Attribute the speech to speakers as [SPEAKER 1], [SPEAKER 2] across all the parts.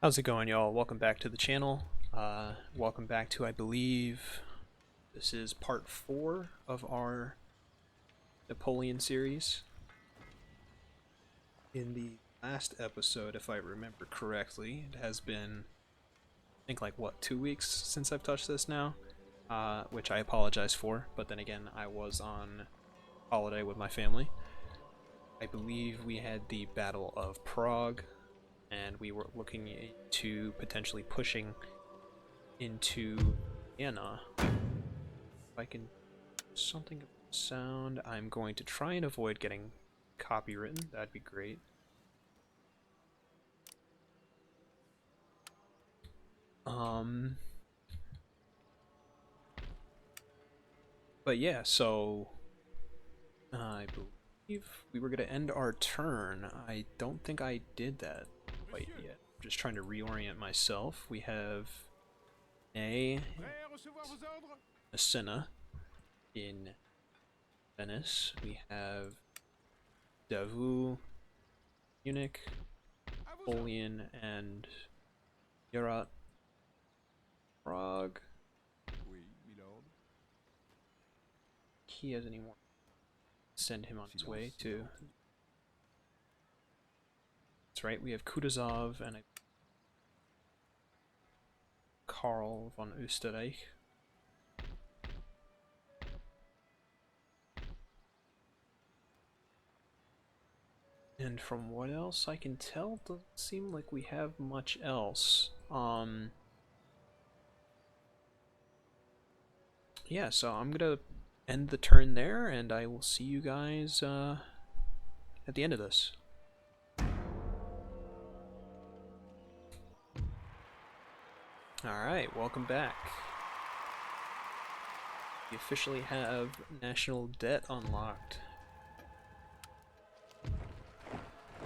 [SPEAKER 1] How's it going, y'all? Welcome back to the channel. Welcome back to, I believe, this is part 4 of our Napoleon series. In the last episode, if I remember correctly, it has been, I think, like, what, 2 weeks since I've touched this now? Which I apologize for, but then again, I was on holiday with my family. I believe we had the Battle of Prague, and we were looking into potentially pushing into Vienna. If I can do something of sound, I'm going to try and avoid getting copywritten. That'd be great. But yeah, so I believe we were gonna end our turn. I don't think I did that quite yet. I'm just trying to reorient myself. We have a Senna in Venice. We have Davos, Munich, Napoleon, and Yarat, Prague. He has any more. Send him on his way to. That's right. We have Kutuzov and Karl von Österreich. And from what else I can tell, doesn't seem like we have much else. Yeah, so I'm gonna end the turn there, and I will see you guys at the end of this. Alright, welcome back. We officially have national debt unlocked.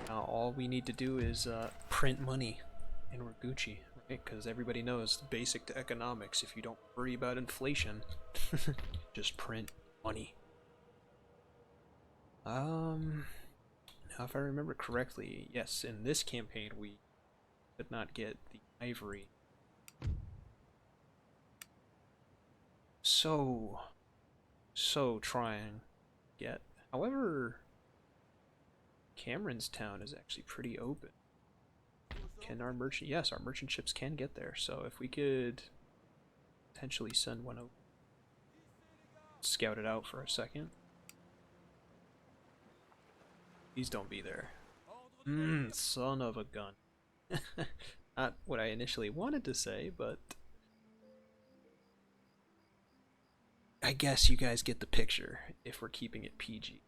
[SPEAKER 1] Now all we need to do is print money, and we're Gucci, right? Because everybody knows the basic to economics. If you don't worry about inflation, just print money. Now if I remember correctly, yes, in this campaign we could not get the ivory. So trying to get. However, Cameron's town is actually pretty open. Can our merchant? Yes, our merchant ships can get there. So if we could potentially send one over, scout it out for a second. Please don't be there. Son of a gun. Not what I initially wanted to say, but I guess you guys get the picture if we're keeping it PG.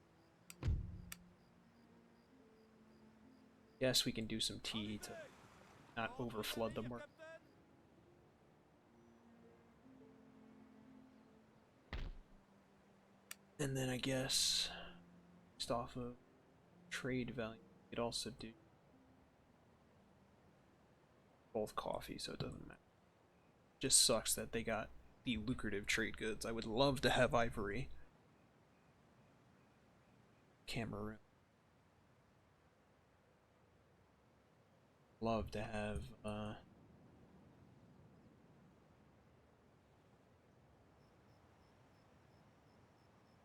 [SPEAKER 1] Yes, we can do some tea to not overflood the market. And then I guess, based off of trade value, we could also do both coffee, so it doesn't matter. Just sucks that they got the lucrative trade goods. I would love to have ivory. Cameroon. Love to have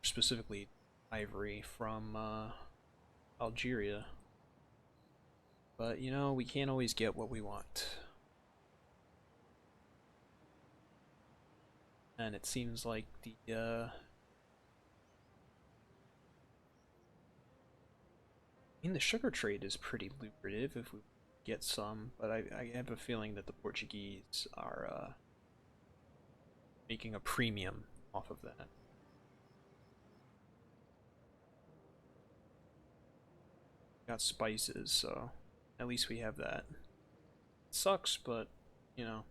[SPEAKER 1] specifically ivory from Algeria. But you know, we can't always get what we want. And it seems like the I mean, the sugar trade is pretty lucrative if we get some, but I have a feeling that the Portuguese are making a premium off of that. Got spices, so at least we have that. It sucks, but you know,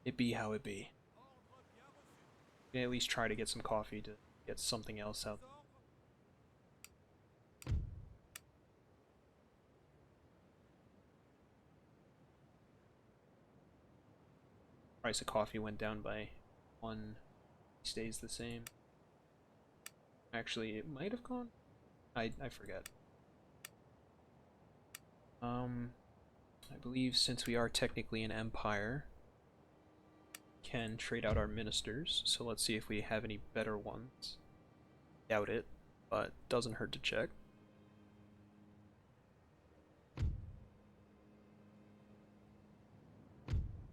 [SPEAKER 1] it be how it be. We can at least try to get some coffee to get something else out. Price of coffee went down by 1, stays the same. Actually, it might have gone. I forget. I believe since we are technically an empire, can trade out our ministers, so let's see if we have any better ones. Doubt it, but doesn't hurt to check.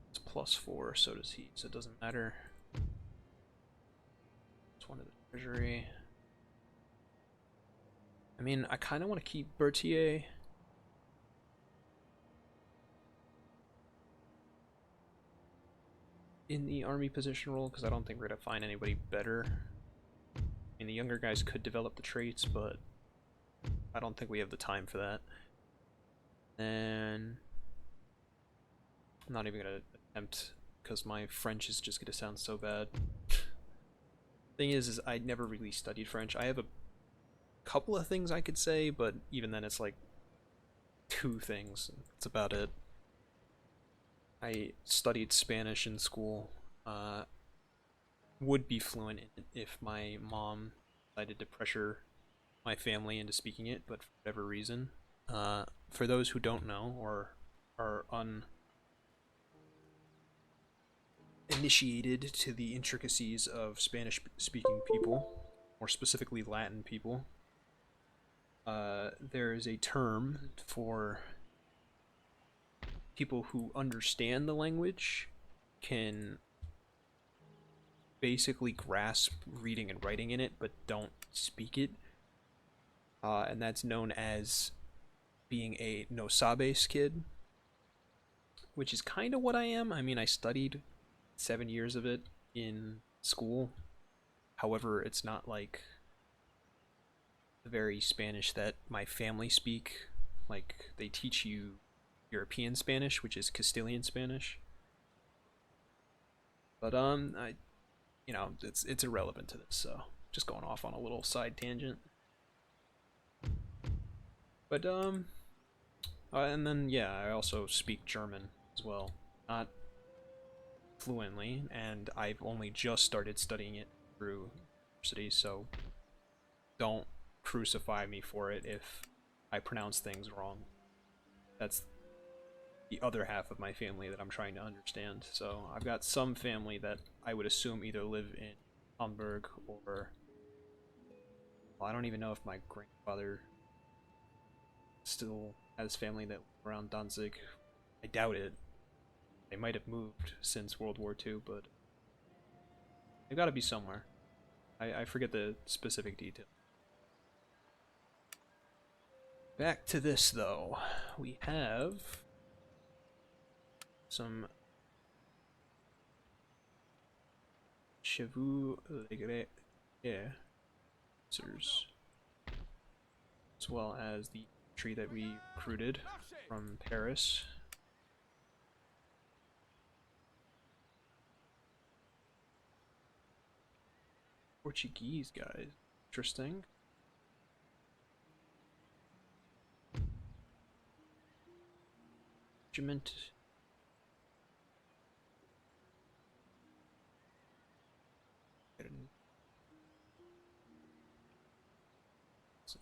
[SPEAKER 1] It's +4, so does he, so it doesn't matter. It's one of the treasury. I mean, I kind of want to keep Berthier. In the army position role, because I don't think we're going to find anybody better. I mean, the younger guys could develop the traits, but I don't think we have the time for that. And I'm not even going to attempt, because my French is just going to sound so bad. Thing is I never really studied French. I have a couple of things I could say, but even then it's like 2 things. That's about it. I studied Spanish in school. Would be fluent in it if my mom decided to pressure my family into speaking it, but for whatever reason. For those who don't know or are uninitiated to the intricacies of Spanish-speaking people, more specifically Latin people, there is a term for people who understand the language, can basically grasp reading and writing in it, but don't speak it. And that's known as being a no sabes kid, which is kind of what I am. I mean, I studied 7 years of it in school. However, it's not like the very Spanish that my family speak. Like, they teach you European Spanish, which is Castilian Spanish. But you know, it's irrelevant to this, so just going off on a little side tangent. But and then yeah, I also speak German as well, not fluently, and I've only just started studying it through university, so don't crucify me for it if I pronounce things wrong. That's the other half of my family that I'm trying to understand. So I've got some family that I would assume either live in Hamburg or, well, I don't even know if my grandfather still has family that live around Danzig. I doubt it. They might have moved since World War II, but they've got to be somewhere. I forget the specific detail. Back to this, though. We have some chevaux legre as well as the tree that we recruited from Paris. Portuguese guys, interesting. Regiment.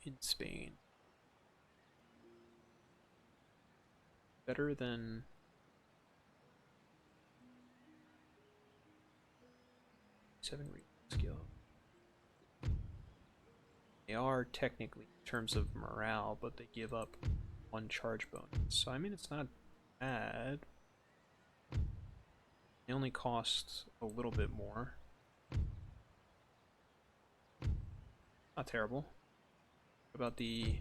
[SPEAKER 1] In Spain. Better than seven skill. They are technically in terms of morale, but they give up 1 charge bonus. So I mean, it's not bad. They only cost a little bit more. Not terrible. What about the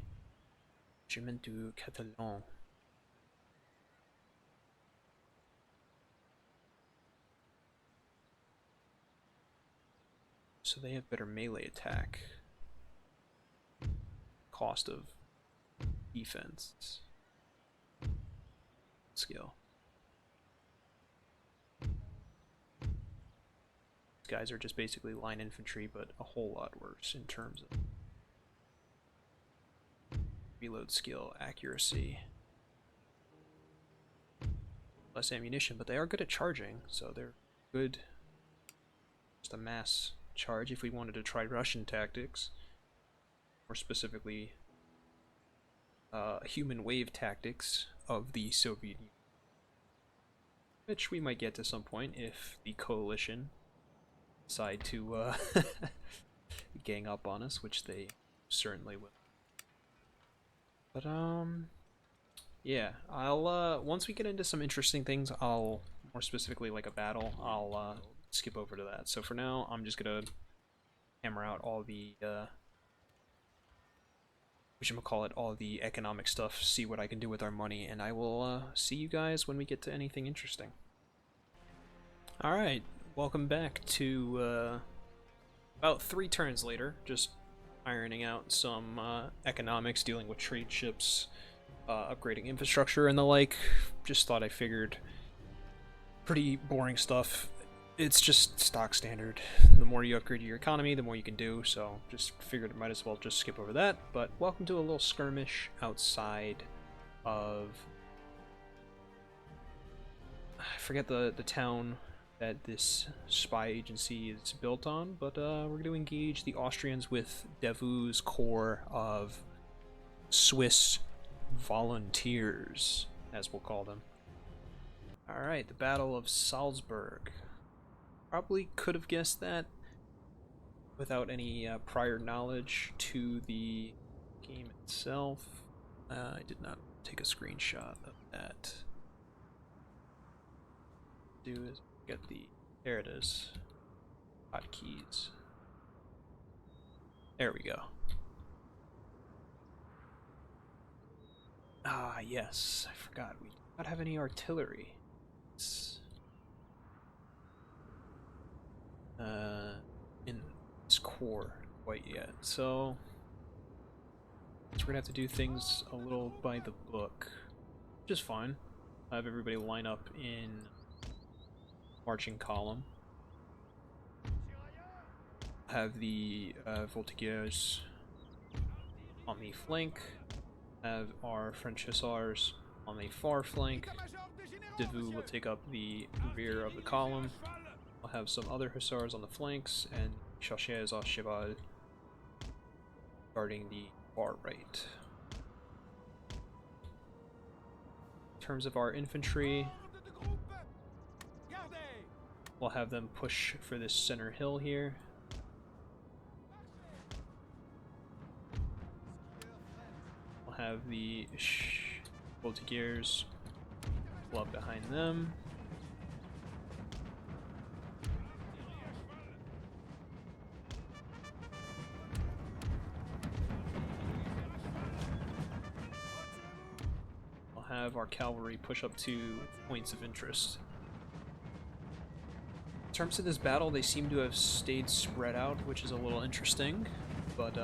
[SPEAKER 1] Regiment du Catalan? So they have better melee attack. Cost of defense. Skill. These guys are just basically line infantry, but a whole lot worse in terms of reload skill, accuracy. Less ammunition, but they are good at charging, so they're good. Just a mass charge if we wanted to try Russian tactics. More specifically, human wave tactics of the Soviet Union, which we might get to some point if the coalition decide to gang up on us, which they certainly will. But yeah, I'll once we get into some interesting things, I'll more specifically like a battle, I'll skip over to that. So for now, I'm just gonna hammer out all the whatchamacallit, all the economic stuff, see what I can do with our money, and I will see you guys when we get to anything interesting. Alright, welcome back to about 3 turns later, just ironing out some economics, dealing with trade ships, upgrading infrastructure and the like. Just thought I figured pretty boring stuff. It's just stock standard. The more you upgrade your economy, the more you can do, so just figured I might as well just skip over that. But welcome to a little skirmish outside of... I forget the town that this spy agency is built on, but we're going to engage the Austrians with Davout's corps of Swiss volunteers, as we'll call them. Alright, the Battle of Salzburg. Probably could have guessed that without any prior knowledge to the game itself. I did not take a screenshot of that. Do is get the... there it is. Hotkeys. There we go. Ah, yes. I forgot. We do not have any artillery. It's... in this core quite yet. So... we're gonna have to do things a little by the book. Which is fine. I have everybody line up in marching column. Have the voltigeurs on the flank. Have our French hussars on the far flank. Davout will take up the rear of the column. We'll have some other hussars on the flanks, and chasseurs à cheval guarding the far right. In terms of our infantry, we'll have them push for this center hill here. We'll have the voltigeurs club behind them. We'll have our cavalry push up to points of interest. In terms of this battle, they seem to have stayed spread out, which is a little interesting, but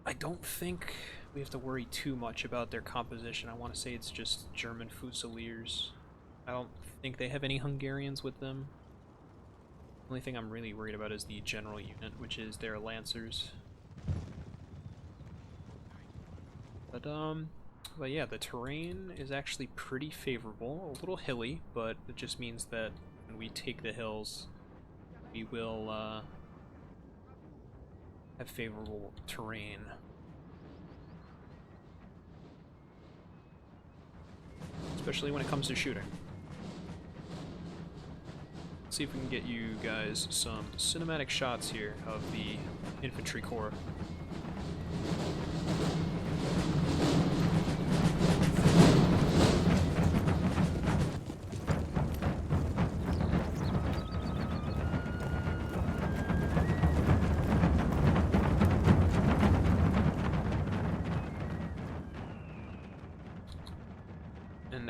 [SPEAKER 1] I don't think we have to worry too much about their composition. I want to say it's just German Fusiliers. I don't think they have any Hungarians with them. The only thing I'm really worried about is the general unit, which is their Lancers. But yeah, the terrain is actually pretty favorable. A little hilly, but it just means that when we take the hills, we will have favorable terrain. Especially when it comes to shooting. Let's see if we can get you guys some cinematic shots here of the infantry corps.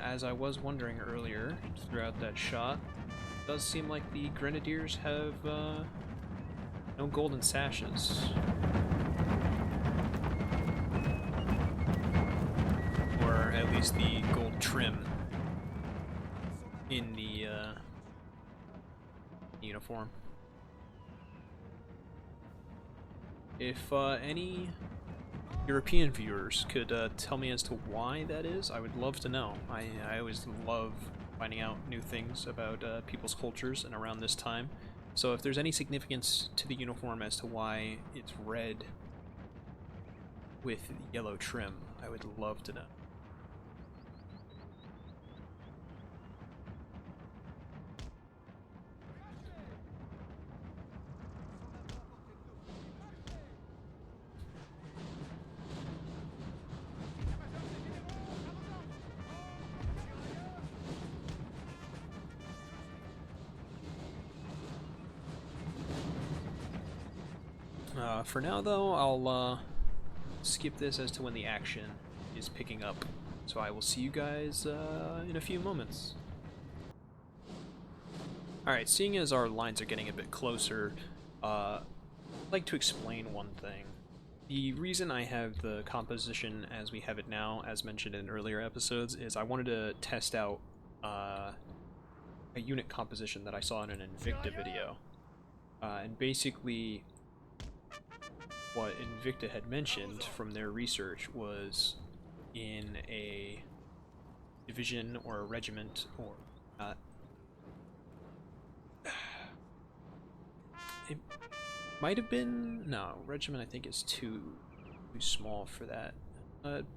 [SPEAKER 1] As I was wondering earlier, throughout that shot, it does seem like the Grenadiers have no golden sashes. Or at least the gold trim in the uniform. If any European viewers could tell me as to why that is, I would love to know. I always love finding out new things about people's cultures and around this time. So if there's any significance to the uniform as to why it's red, with yellow trim? I would love to know. For now, though, I'll skip this as to when the action is picking up. So I will see you guys in a few moments. Alright, seeing as our lines are getting a bit closer, I'd like to explain one thing. The reason I have the composition as we have it now, as mentioned in earlier episodes, is I wanted to test out a unit composition that I saw in an Invicta video. And basically, what Invicta had mentioned from their research was in a division or a regiment or it might have been, no, regiment I think is too small for that.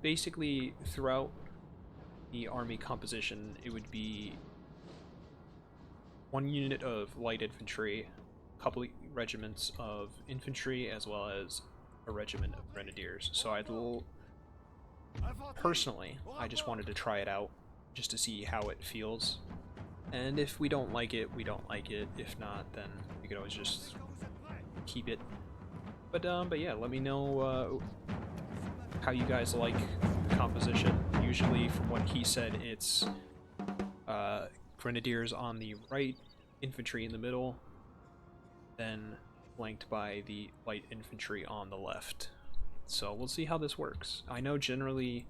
[SPEAKER 1] Basically throughout the army composition it would be one unit of light infantry, a couple regiments of infantry, as well as a regiment of grenadiers. So personally, I just wanted to try it out just to see how it feels. And if we don't like it, we don't like it. If not, then we could always just keep it. But yeah, let me know how you guys like composition. Usually, from what he said, it's grenadiers on the right, infantry in the middle, then flanked by the light infantry on the left. So we'll see how this works. I know generally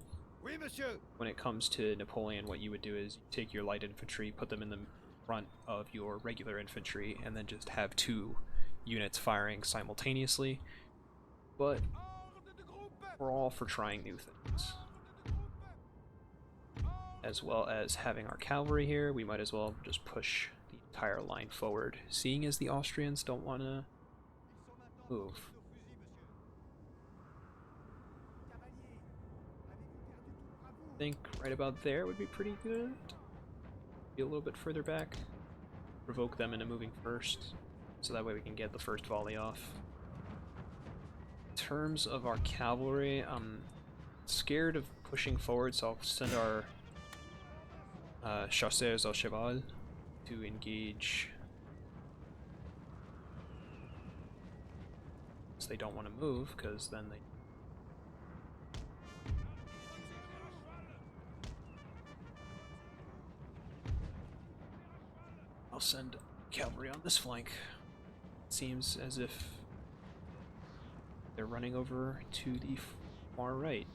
[SPEAKER 1] when it comes to Napoleon, what you would do is you take your light infantry, put them in the front of your regular infantry, and then just have two units firing simultaneously. But we're all for trying new things. As well as having our cavalry here, we might as well just push the entire line forward, seeing as the Austrians don't want to move. I think right about there would be pretty good. Be a little bit further back. Provoke them into moving first, so that way we can get the first volley off. In terms of our cavalry, I'm scared of pushing forward, so I'll send our chasseurs au cheval to engage. So they don't want to move, because then they... I'll send cavalry on this flank. It seems as if they're running over to the far right.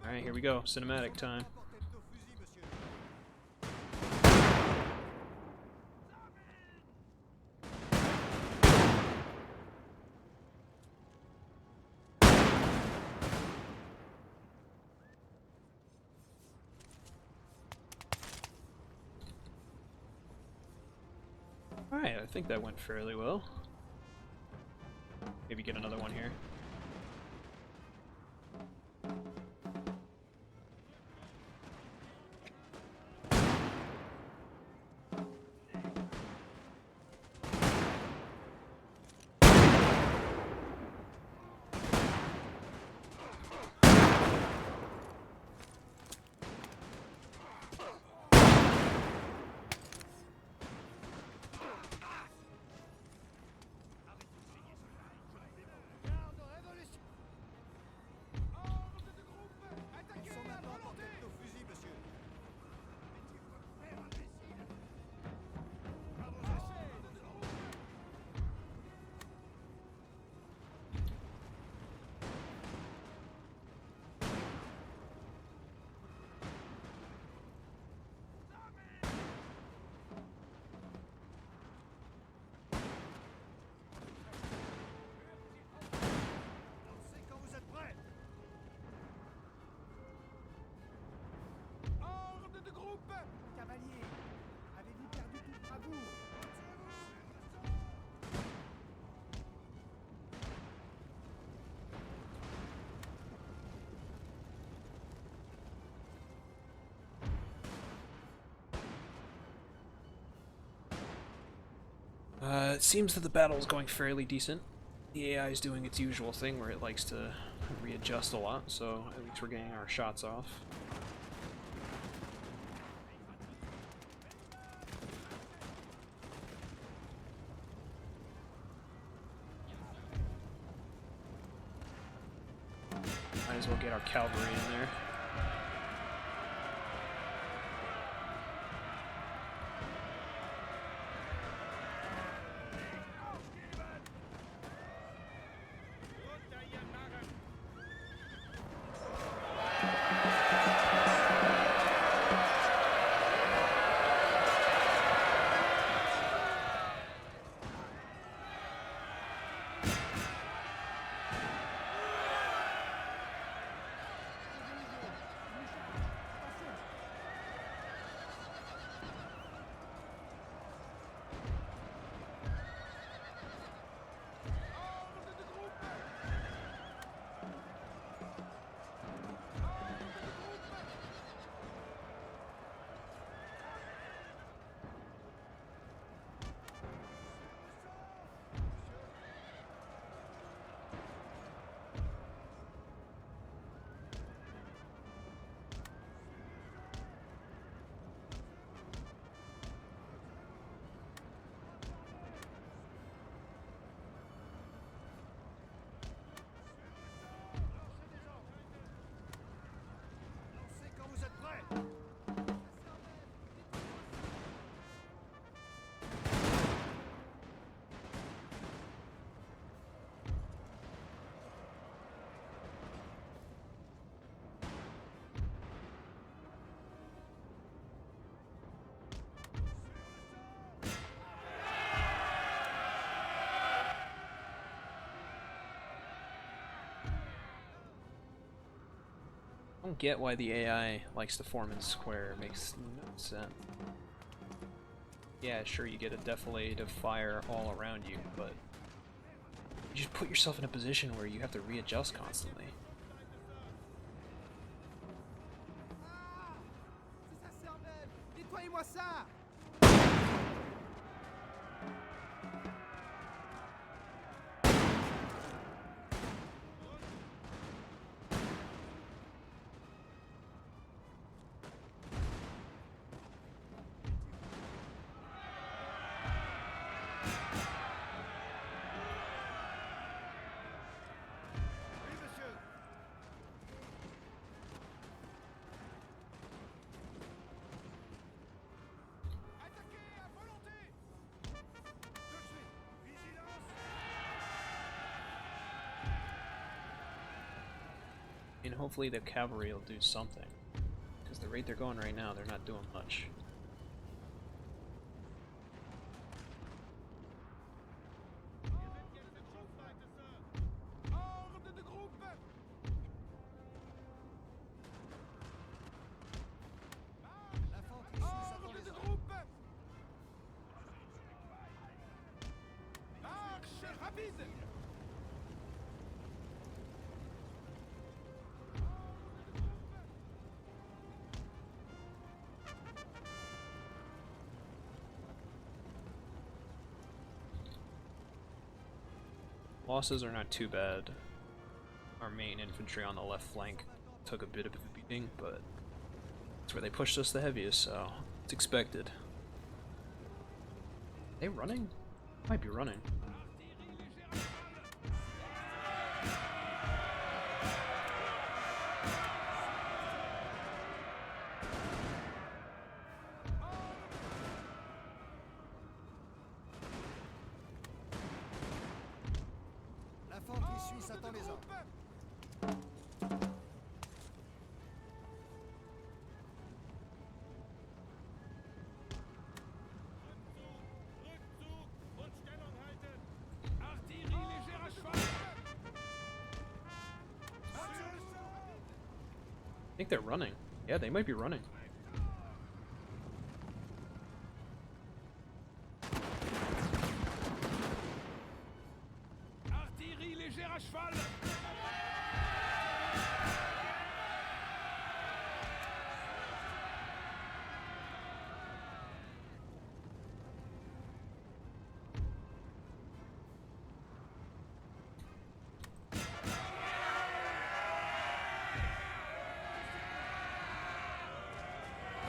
[SPEAKER 1] Alright, here we go. Cinematic time. Alright, I think that went fairly well. Maybe get another one here. It seems that the battle is going fairly decent. The AI is doing its usual thing where it likes to readjust a lot, so at least we're getting our shots off. Might as well get our cavalry in there. I don't get why the AI likes to form in square. It makes no sense. Yeah, sure, you get a defilade of fire all around you, but you just put yourself in a position where you have to readjust constantly. And hopefully the cavalry will do something. Because the rate they're going right now, they're not doing much. Losses are not too bad. Our main infantry on the left flank took a bit of a beating, but that's where they pushed us the heaviest, so it's expected. Are they running? Might be running. I think they're running. Yeah, they might be running.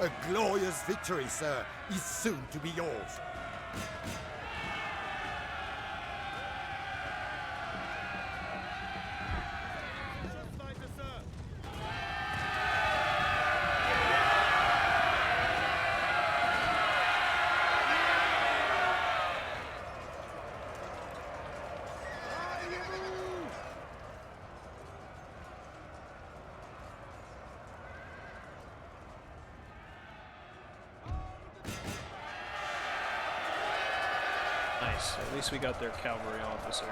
[SPEAKER 2] A glorious victory, sir, is soon to be yours.
[SPEAKER 1] Nice. At least we got their cavalry officer.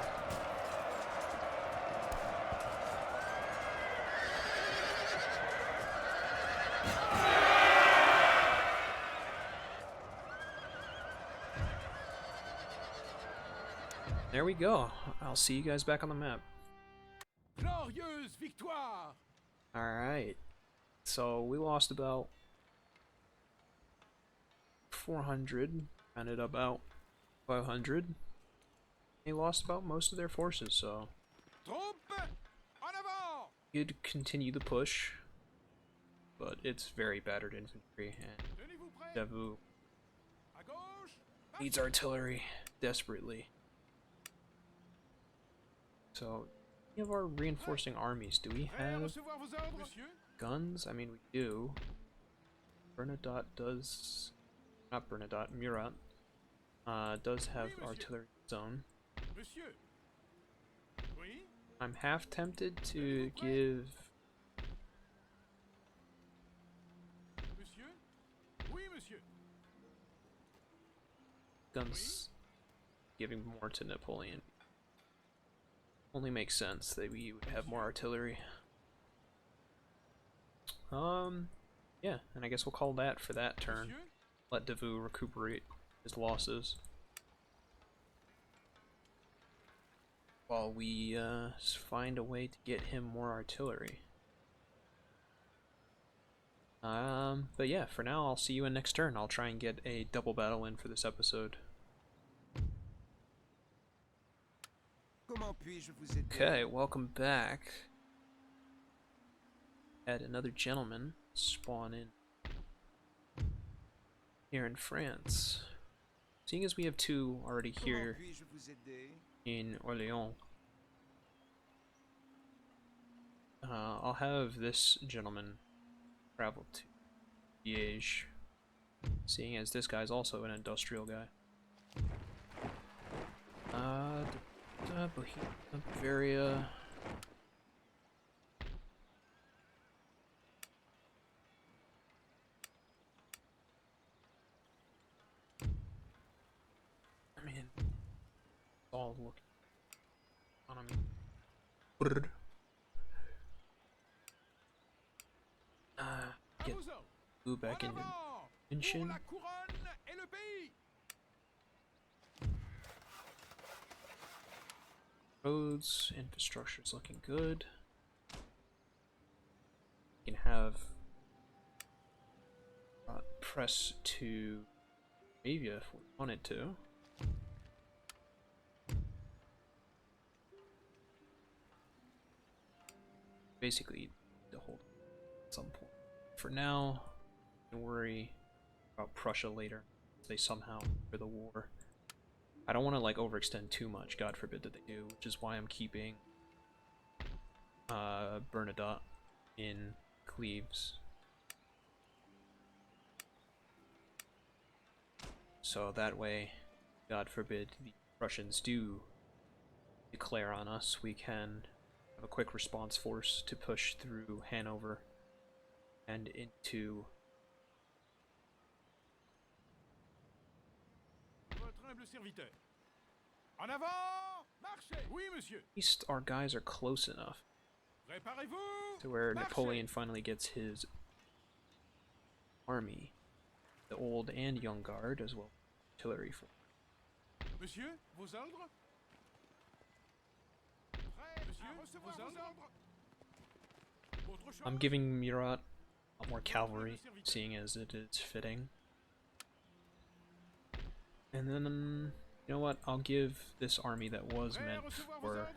[SPEAKER 1] There we go. I'll see you guys back on the map.
[SPEAKER 3] Glorieuse victoire!
[SPEAKER 1] Alright. So we lost about 400. Ended up about 500. They lost about most of their forces, so
[SPEAKER 3] Troupes, en avant!
[SPEAKER 1] you'd continue the push, but it's very battered infantry, and
[SPEAKER 3] Tenez-vous prêts!
[SPEAKER 1] Davout
[SPEAKER 3] À gauche!
[SPEAKER 1] needs artillery desperately. So, any of our reinforcing armies, do we
[SPEAKER 3] Prêts à
[SPEAKER 1] have
[SPEAKER 3] recevoir vos ordres, monsieur?
[SPEAKER 1] guns? I mean, we do. Bernadotte does, not Bernadotte, Murat does have artillery of its own.
[SPEAKER 3] Monsieur? Oui?
[SPEAKER 1] I'm half tempted to give
[SPEAKER 3] Monsieur? Oui, monsieur.
[SPEAKER 1] guns, giving more to Napoleon. Only makes sense that we would have more artillery. Yeah, and I guess we'll call that for that turn.
[SPEAKER 3] Monsieur?
[SPEAKER 1] Let Davout recuperate his losses while we find a way to get him more artillery. But yeah, for now I'll see you in next turn. I'll try and get a double battle in for this episode.
[SPEAKER 2] Comment puis-je vous aider?
[SPEAKER 1] Okay, welcome back. Had another gentleman spawn in here in France. Seeing as we have two already here
[SPEAKER 2] Comment puis-je vous aider?
[SPEAKER 1] in Orléans, I'll have this gentleman travel to Liège, seeing as this guy's also an industrial guy. Bohemia, Bavaria. I mean, it's all looking economy.
[SPEAKER 3] À
[SPEAKER 1] Get
[SPEAKER 3] vos ordres!
[SPEAKER 1] Blue back
[SPEAKER 3] En
[SPEAKER 1] into
[SPEAKER 3] avant!
[SPEAKER 1] München.
[SPEAKER 3] Pour la couronne et le pays!
[SPEAKER 1] Roads, infrastructure's looking good. We can have press to Moravia if we wanted to. Basically, the whole at some point. For now, don't worry about Prussia later. They somehow for the war. I don't want to like overextend too much, God forbid that they do, which is why I'm keeping Bernadotte in Cleves. So that way, God forbid the Russians do declare on us, we can have a quick response force to push through Hanover and into
[SPEAKER 3] Votre humble serviteur. En avant! Marchez! Oui, monsieur.
[SPEAKER 1] at least our guys are close enough
[SPEAKER 3] Préparez-vous!
[SPEAKER 1] to where
[SPEAKER 3] Marchez!
[SPEAKER 1] Napoleon finally gets his army, the old and young guard, as well as artillery for.
[SPEAKER 3] Monsieur, vos ordres? Prêt monsieur, à recevoir vos ordres? Autre chose?
[SPEAKER 1] I'm giving Murat a lot more cavalry, seeing as it is fitting. And then, you know what? I'll give this army that was
[SPEAKER 3] Prêt à
[SPEAKER 1] meant
[SPEAKER 3] recevoir vos
[SPEAKER 1] for
[SPEAKER 3] ordres?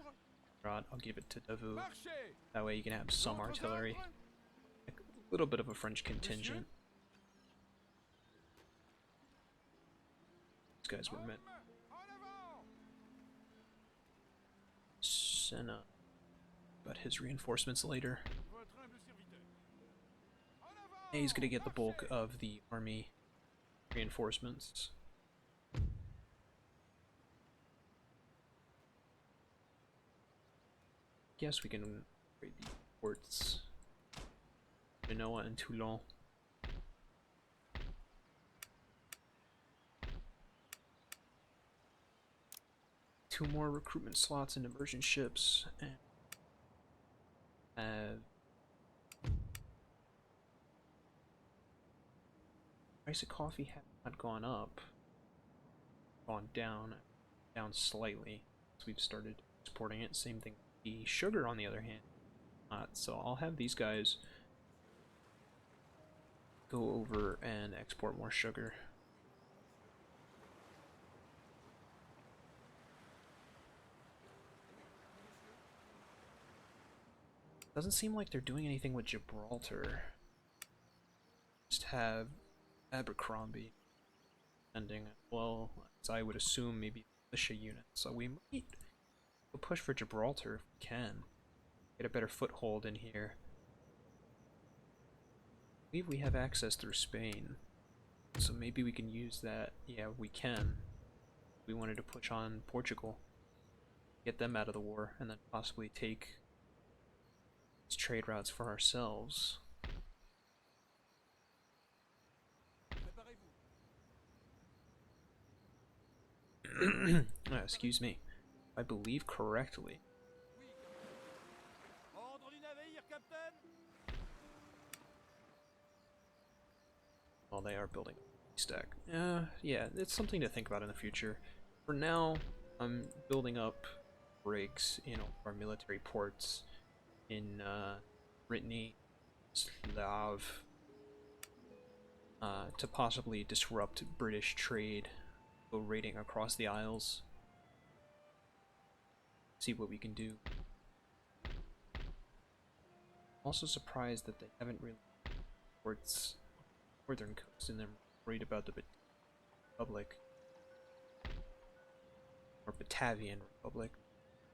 [SPEAKER 1] Murat, I'll give it to Davout.
[SPEAKER 3] Marchez!
[SPEAKER 1] That way you can have some
[SPEAKER 3] D'autres
[SPEAKER 1] artillery.
[SPEAKER 3] ordres?
[SPEAKER 1] A little bit of a French contingent. These guys were meant.
[SPEAKER 3] En avant!
[SPEAKER 1] Senna. But his reinforcements later.
[SPEAKER 3] Votre humble serviteur. En avant!
[SPEAKER 1] He's gonna get the bulk of the army reinforcements. Guess we can raid the ports. Genoa and Toulon. Two more recruitment slots and immersion ships, and price of coffee has not gone up, gone down slightly as we've started exporting it. Same thing with the sugar, on the other hand, not. So I'll have these guys go over and export more sugar. Doesn't seem like they're doing anything with Gibraltar. Just have Abercrombie sending, well, as I would assume, maybe militia units. So we might push for Gibraltar if we can. Get a better foothold in here. I believe we have access through Spain. So maybe we can use that. Yeah, we can. We wanted to push on Portugal. Get them out of the war, and then possibly take these trade routes for ourselves. Excuse me. I believe correctly.
[SPEAKER 3] Ordre du navire, capitaine!
[SPEAKER 1] Well, they are building a stack. Yeah, it's something to think about in the future. For now, I'm building up rigs in our military ports in Brittany, Slav, to possibly disrupt British trade, go raiding across the Isles, see what we can do. Also surprised that they haven't really ports northern coast and they're worried about the Republic or Batavian Republic.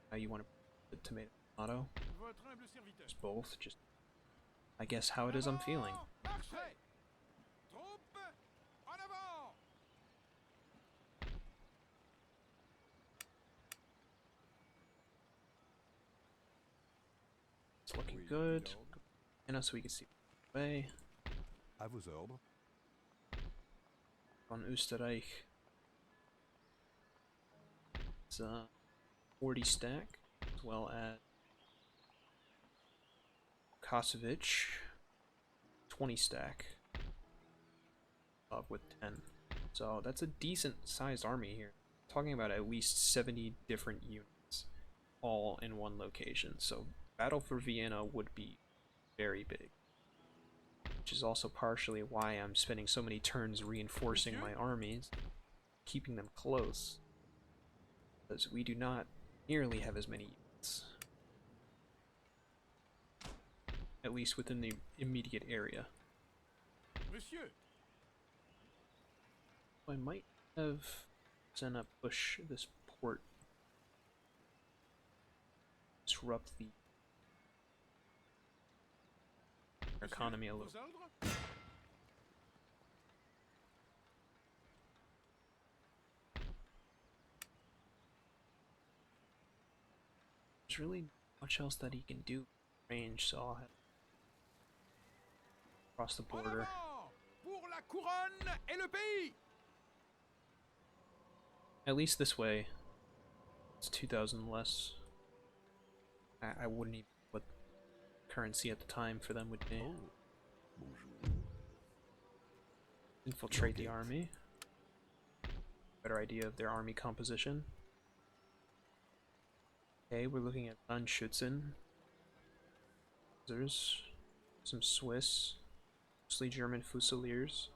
[SPEAKER 1] How you want to put the tomato?
[SPEAKER 3] Votre humble serviteur.
[SPEAKER 1] Just both. Just I guess how it is I'm feeling.
[SPEAKER 3] Marchez! Troupes! En avant!
[SPEAKER 1] It's looking good. And so we can see the way.
[SPEAKER 2] À vos ordres.
[SPEAKER 1] On Österreich. It's a 40 stack, as well as Kosovic 20 stack with 10. So that's a decent sized army here. Talking about at least 70 different units all in one location. So battle for Vienna would be very big. Which is also partially why I'm spending so many turns reinforcing my armies, keeping them close. Because we do not nearly have as many units. At least within the immediate area.
[SPEAKER 3] Monsieur!
[SPEAKER 1] I might have sent a push this port. Disrupt the economy a little.
[SPEAKER 3] Vos ordres?
[SPEAKER 1] There's really not much else that he can do range, so I'll have cross the
[SPEAKER 3] En
[SPEAKER 1] border.
[SPEAKER 3] avant! Pour la couronne et le pays!
[SPEAKER 1] At least this way, it's 2,000 less. I wouldn't even know what currency at the time for them would be. Infiltrate the army. Better idea of their army composition. Okay, we're looking at Anschützen. There's some Swiss, mostly German Fusiliers,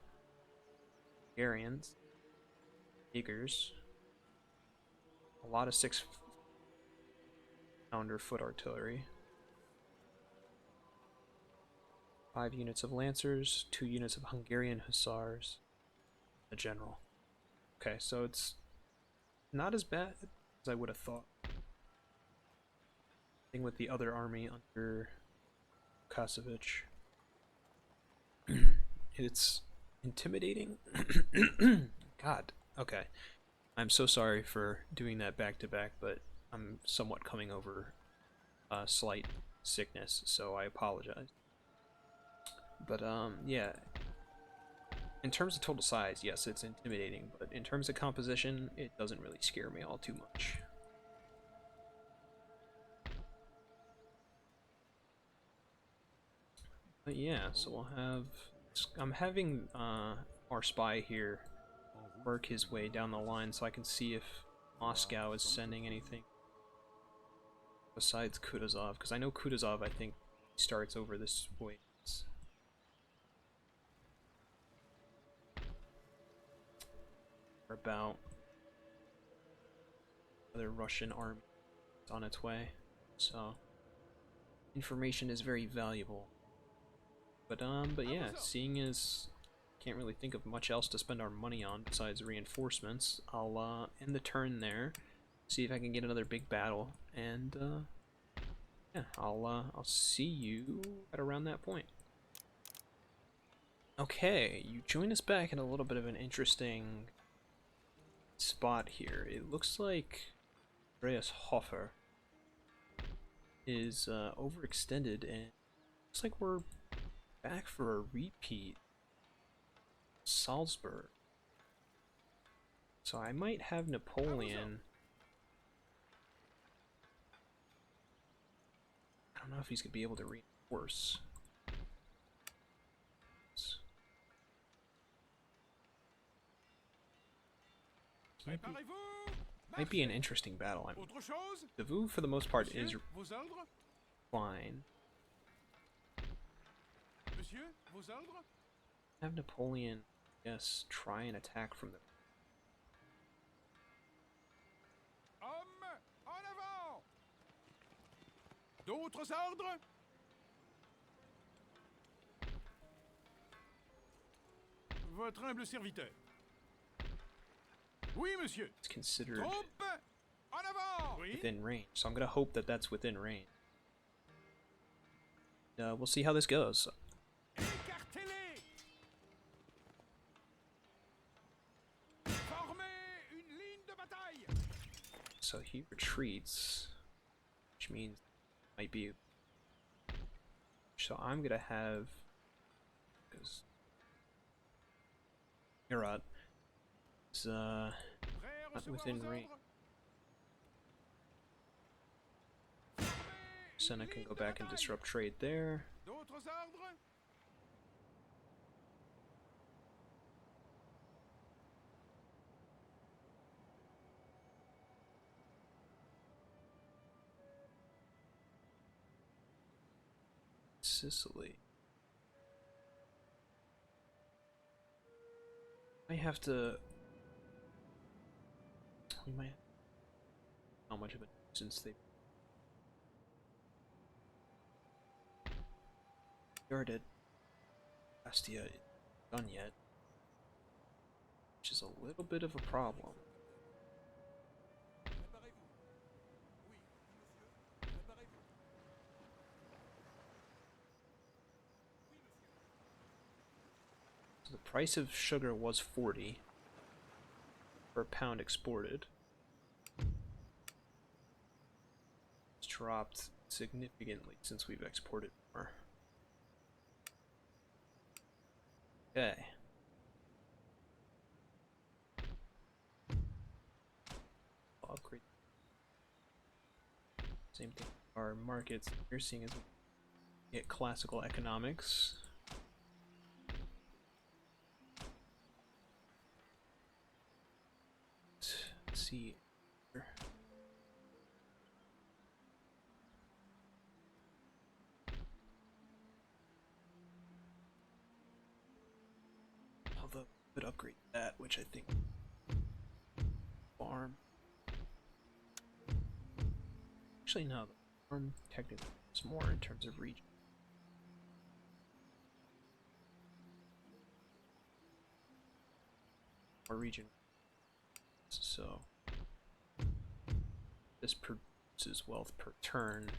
[SPEAKER 1] Hungarians, Jaegers, a lot of 6-pounder foot artillery, 5 units of Lancers, 2 units of Hungarian Hussars, a general. Okay, so it's not as bad as I would have thought. Thing with the other army under Kasevich. It's intimidating. God, okay. I'm so sorry for doing that back to back, but I'm somewhat coming over a slight sickness, so I apologize. But yeah. In terms of total size, yes, it's intimidating, but in terms of composition, it doesn't really scare me all too much. But yeah, so we'll have... I'm having our spy here work his way down the line so I can see if Moscow is sending anything besides Kutuzov, because I know Kutuzov, I think, starts over this way. About other Russian army on its way, so information is very valuable. But yeah, seeing as can't really think of much else to spend our money on besides reinforcements, I'll end the turn there, see if I can get another big battle, and yeah, I'll see you at around that point. Okay, you join us back in a little bit of an interesting spot here. It looks like Andreas Hofer is overextended, and looks like we're back for a repeat. Salzburg. So I might have Napoleon. I don't know if he's gonna be able to reinforce. Might be an interesting battle. I mean, Davout for the most part is fine. Have Napoleon, yes, try and attack from the...
[SPEAKER 3] D'autres ordres? Votre humble serviteur. Oui, monsieur.
[SPEAKER 1] It's considered
[SPEAKER 3] Troupes, en avant! Oui.
[SPEAKER 1] within range, so I'm gonna hope that that's within range. We'll see how this goes.
[SPEAKER 3] Écartez-les! Formez une ligne de bataille!
[SPEAKER 1] So he retreats, which means might be. So I'm gonna have, because Murat is not within range. Senna can go back and disrupt trade there.
[SPEAKER 3] D'autres ordres?
[SPEAKER 1] Sicily. I have to. We might. How much of a since they guarded Bastia isn't done yet, which is a little bit of a problem. So the price of sugar was 40 per pound exported. It's dropped significantly since we've exported more. Okay. I'll upgrade. Same thing. Our markets you're seeing as we get classical economics. Let's see. Although we could upgrade that, which I think farm. Actually, no, the farm technically is more in terms of region. Or region. so this produces wealth per turn.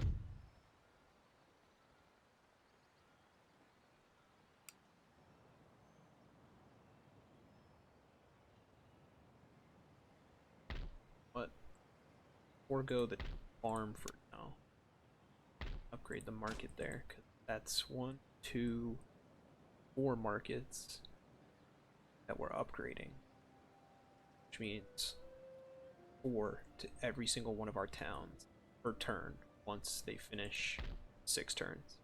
[SPEAKER 1] But forego the farm for now. Upgrade the market there, because that's 1, 2, 4 markets that we're upgrading, which means 4 to every single one of our towns per turn once they finish 6 turns.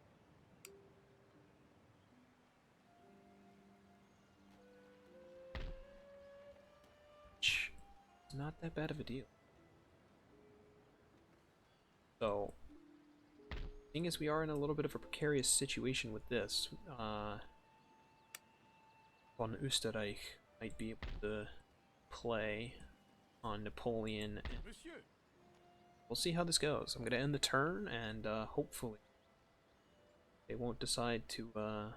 [SPEAKER 1] Which is not that bad of a deal. So, seeing as we are in a little bit of a precarious situation with this, von Österreich might be able to play on Napoleon.
[SPEAKER 3] Monsieur,
[SPEAKER 1] We'll see how this goes. I'm going to end the turn, and hopefully they won't decide to...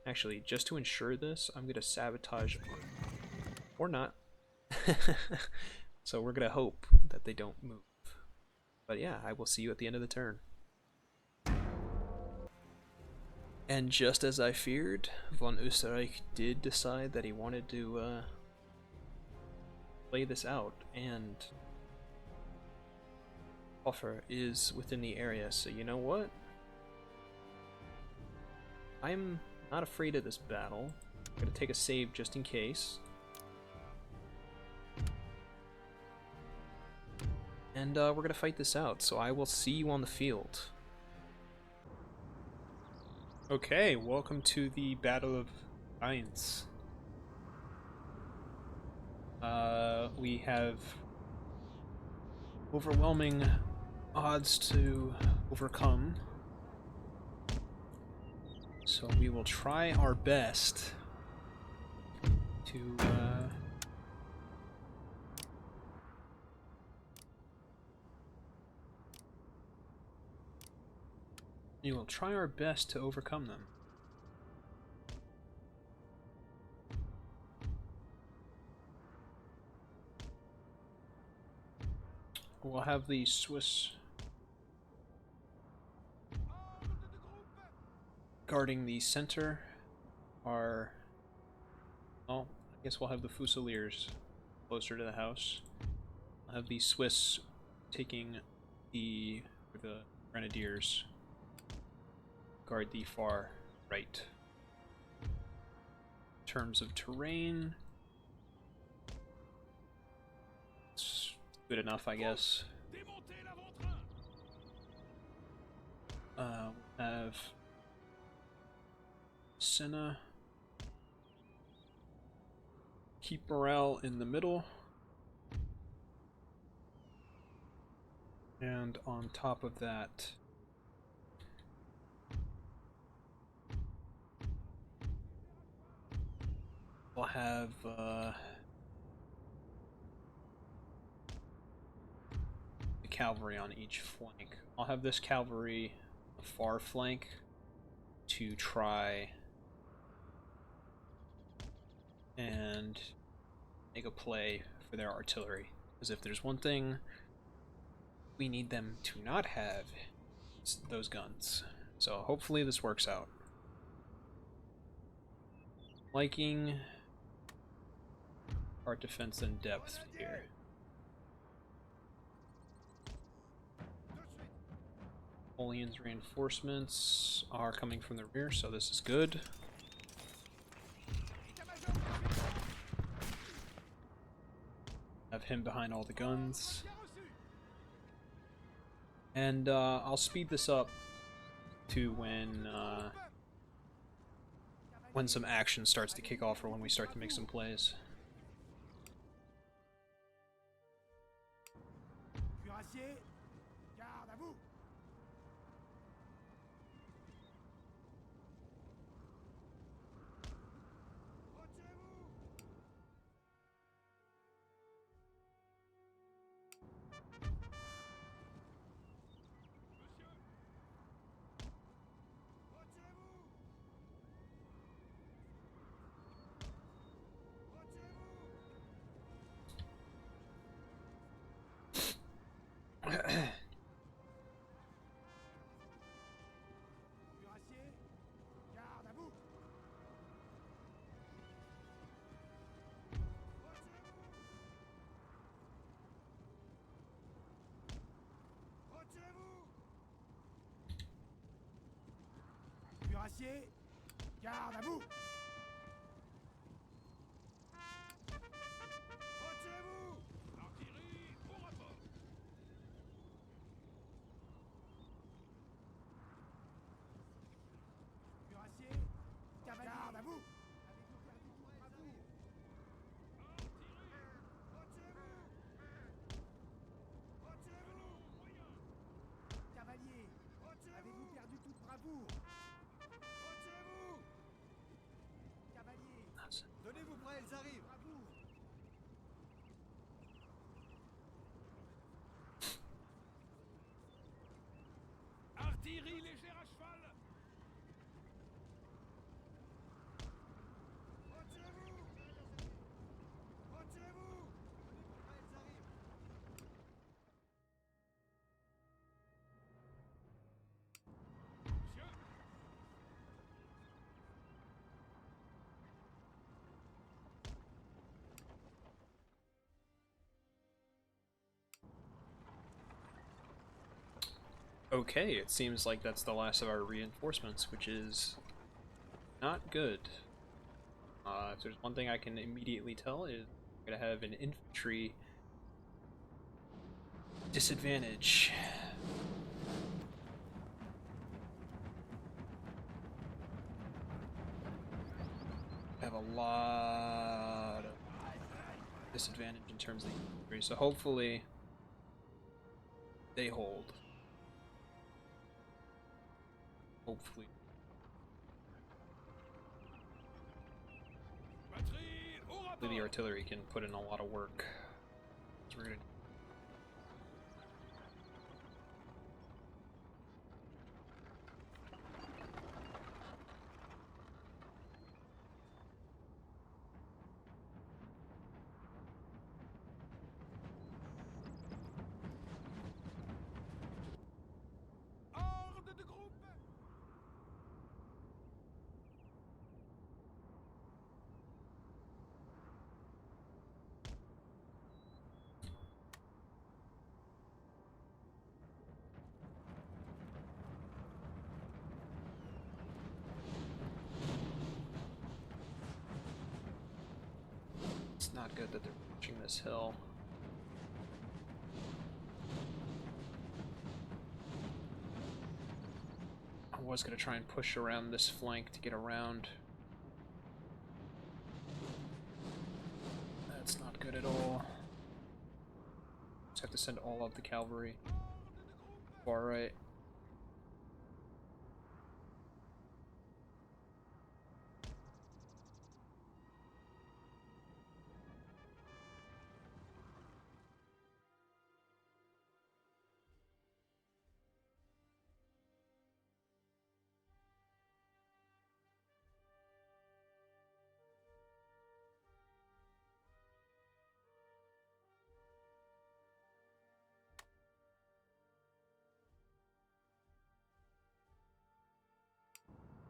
[SPEAKER 1] Actually, just to ensure this, I'm going to sabotage... Or not. So we're going to hope that they don't move. But yeah, I will see you at the end of the turn. And just as I feared, von Österreich did decide that he wanted to play this out, and Offer is within the area, so you know what? I'm not afraid of this battle. I'm gonna take a save just in case. And we're gonna fight this out, so I will see you on the field. Okay, welcome to the Battle of Linz. We have overwhelming odds to overcome, so we will try our best to overcome them. We'll have the Swiss guarding the center. I guess we'll have the Fusiliers closer to the house. I'll have the Swiss taking the Grenadiers guard the far right. In terms of terrain, it's good enough, I guess. We'll have Senna keep morale in the middle, and on top of that, we'll have the cavalry on each flank. I'll have this cavalry on the far flank to try and make a play for their artillery. Because if there's one thing we need them to not have, it's those guns. So hopefully this works out. Liking our defense in depth here. Napoleon's reinforcements are coming from the rear, so this is good. Have him behind all the guns. And I'll speed this up to when some action starts to kick off, or when we start to make some plays.
[SPEAKER 3] cuirassiers, garde à vous. Cuirassiers, garde à vous. Retirez-vous. Artillerie, au rapport. Cuirassiers, cavaliers, garde à vous. Avez-vous perdu tout bravoure? Cavalier, avez-vous perdu toute bravoure? Retirez-vous! Cavalier, tenez-vous prêts, ils arrivent! Bravoure! Artillerie légère à cheval! Retirez-vous! Retirez-vous! Tenez-vous prêts, ils arrivent! Monsieur!
[SPEAKER 1] Okay, it seems like that's the last of our reinforcements, which is not good. If there's one thing I can immediately tell is we're gonna have an infantry disadvantage. Have a lot of disadvantage in terms of the infantry, so hopefully they hold. Hopefully. Hopefully the artillery can put in a lot of work. So we're gonna
[SPEAKER 3] Horde de groupe!
[SPEAKER 1] It's not good that they're pushing this hill. I was gonna try and push around this flank to get around. That's not good at all. Just have to send all of the cavalry far right.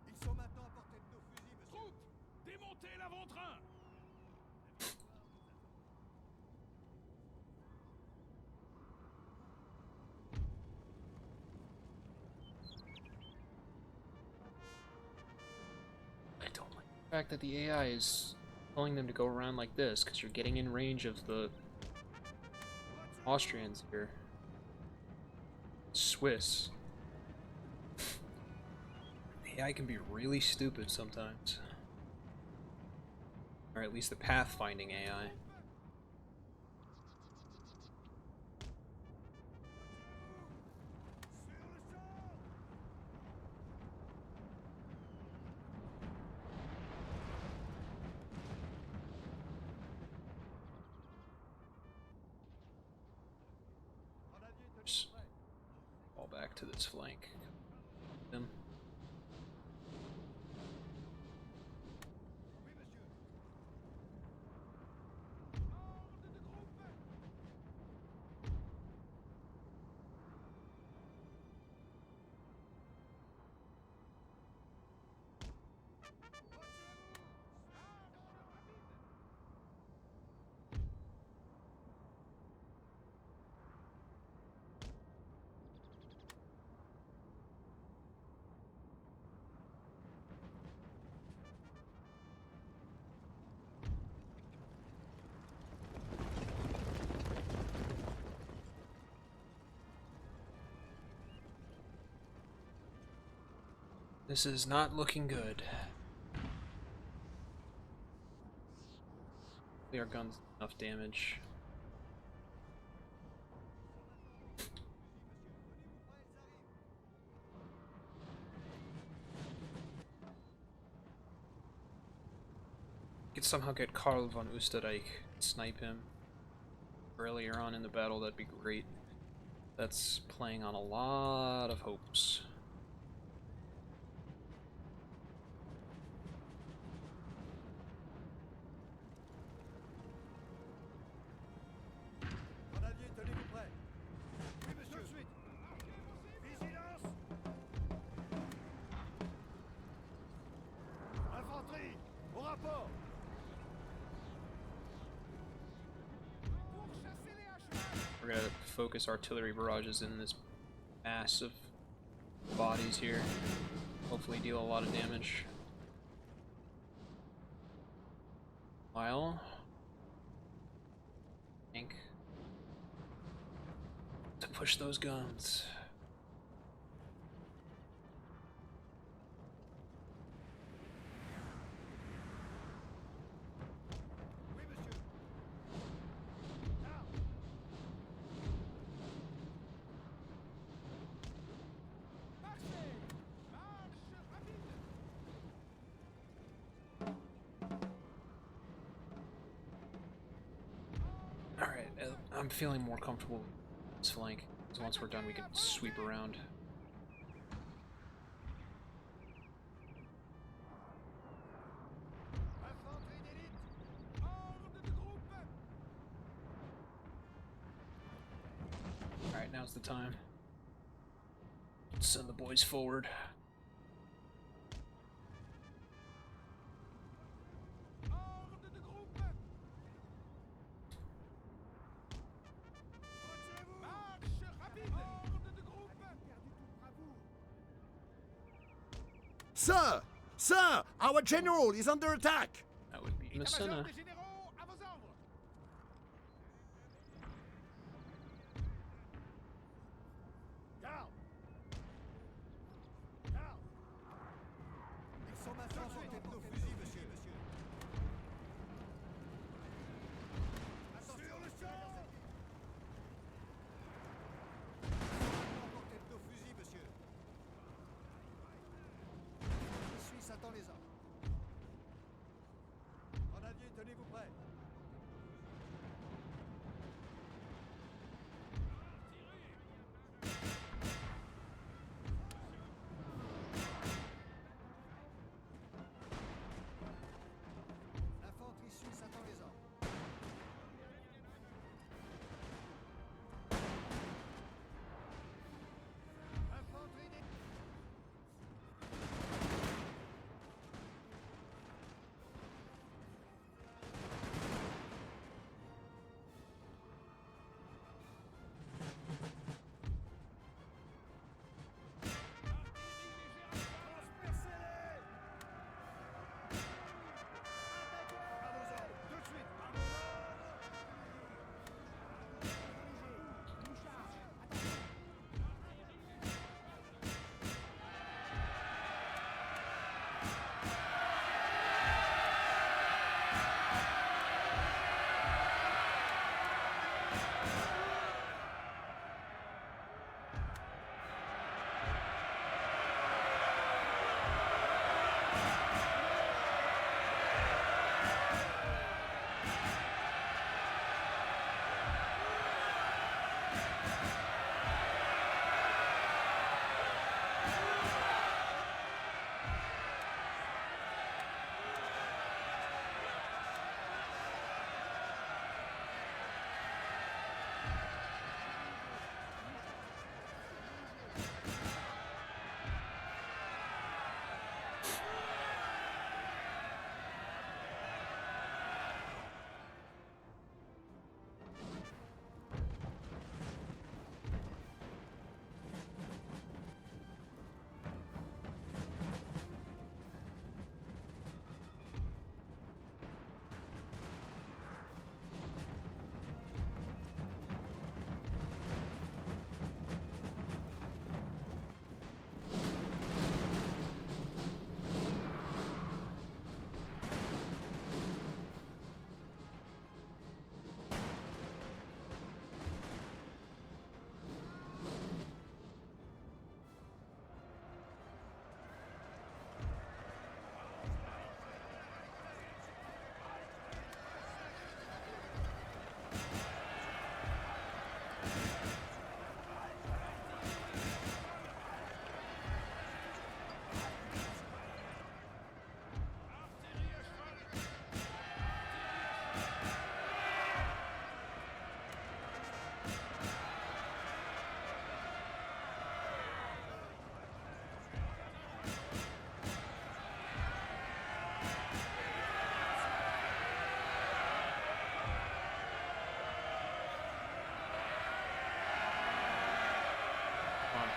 [SPEAKER 3] Ils sont maintenant à portée de nos fusils, monsieur. Troupes, démontez l'avant-train!
[SPEAKER 1] I don't like the fact that the AI is telling them to go around like this, because you're getting in range of the Austrians here. Swiss. The AI can be really stupid sometimes. Or at least the pathfinding AI. Just fall back to this flank. Them. This is not looking good. Our guns enough damage. Could somehow get Karl von Oostenrijk, snipe him earlier on in the battle, that'd be great. That's playing on a lot of hopes.
[SPEAKER 3] Grenadier, tenez-vous prêts. Oui, monsieur. Tout de suite. Vigilance. Infanterie, au rapport.
[SPEAKER 1] We're gonna focus artillery barrages in this mass of bodies here. Hopefully deal a lot of damage. While tank to push those guns.
[SPEAKER 3] Oui, monsieur. Là. Marchez. Marche rapide.
[SPEAKER 1] Alright, I'm feeling more comfortable with this flank. So once we're done, we can sweep around.
[SPEAKER 3] Infanterie d'élite. Ordre de groupe.
[SPEAKER 1] Alright, now's the time. Send the boys forward.
[SPEAKER 3] Ordre de groupe. Marche rapide. Ordre de groupe. Perdu toute bravoure.
[SPEAKER 2] Sir! Sir! Our general is under attack!
[SPEAKER 1] That would be
[SPEAKER 3] État-major
[SPEAKER 1] Messina.
[SPEAKER 3] des généraux, à vos ordres. Garde. Garde. Ils sont maintenant sur tête nos fusils, monsieur. Sur le champ. Emportez nos fusils, monsieur. Les Suisses attendent les ordres. Grenadier, tenez-vous prêts. L'infanterie suisse attend les ordres. Infanterie des...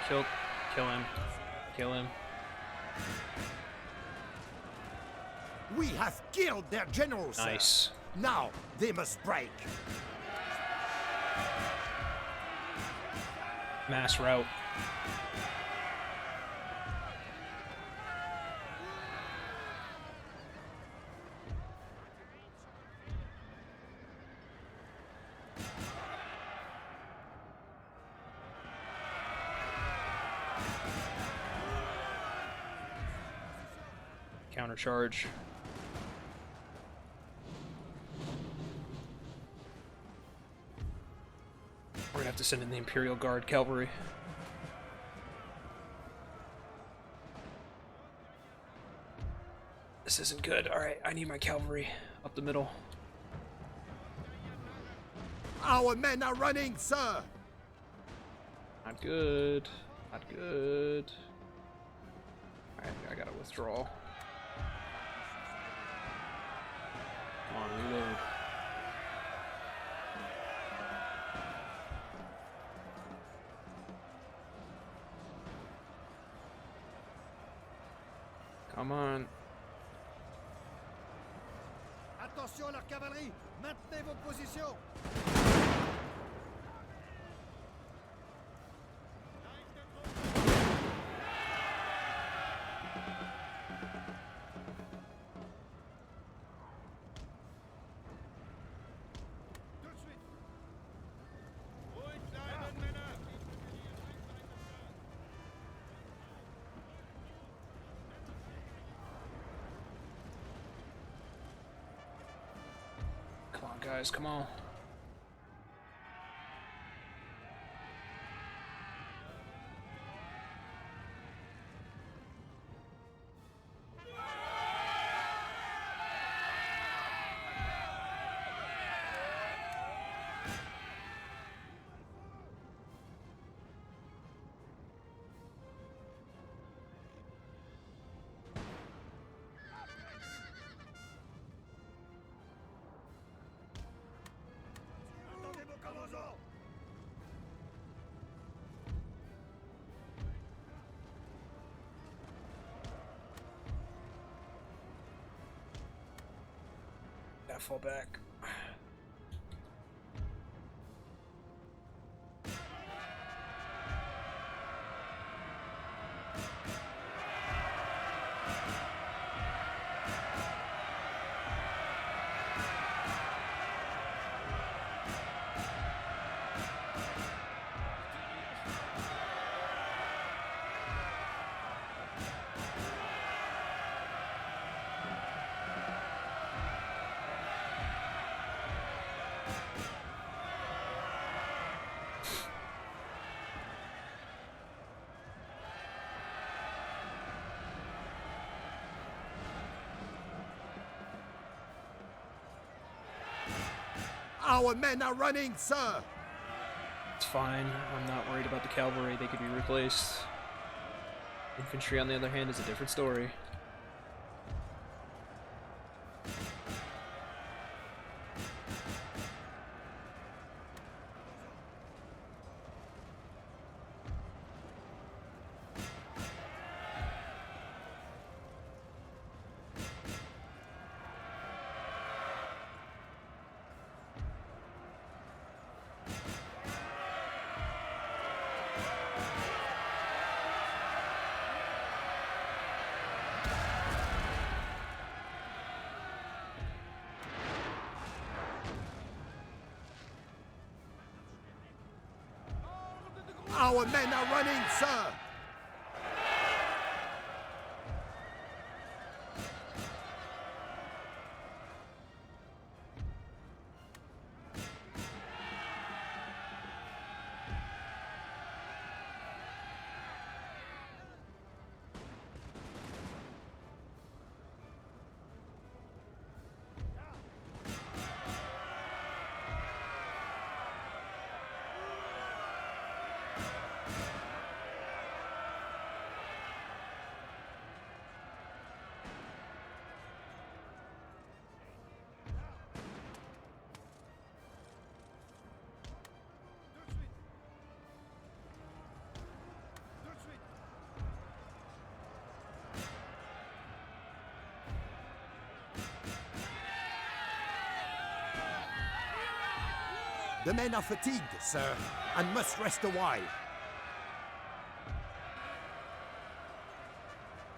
[SPEAKER 1] Kill him. Kill him.
[SPEAKER 2] We have killed their general, sir.
[SPEAKER 1] Nice.
[SPEAKER 2] Now they must break.
[SPEAKER 1] Mass rout. Countercharge. We're gonna have to send in the Imperial Guard cavalry. This isn't good. Alright, I need my cavalry up the middle.
[SPEAKER 2] Our men are running, sir.
[SPEAKER 1] Not good. Not good. Alright, I gotta withdraw. Come on, reload. Come on.
[SPEAKER 2] Attention, leur cavalerie. Maintenez vos positions.
[SPEAKER 1] Come on, guys, come on.
[SPEAKER 2] Attendez vos commandants.
[SPEAKER 1] Gotta fall back.
[SPEAKER 2] Our men are running, sir.
[SPEAKER 1] It's fine. I'm not worried about the cavalry. They could be replaced. Infantry, on the other hand, is a different story.
[SPEAKER 2] Our men are running, sir. The men are fatigued, sir, and must rest a while.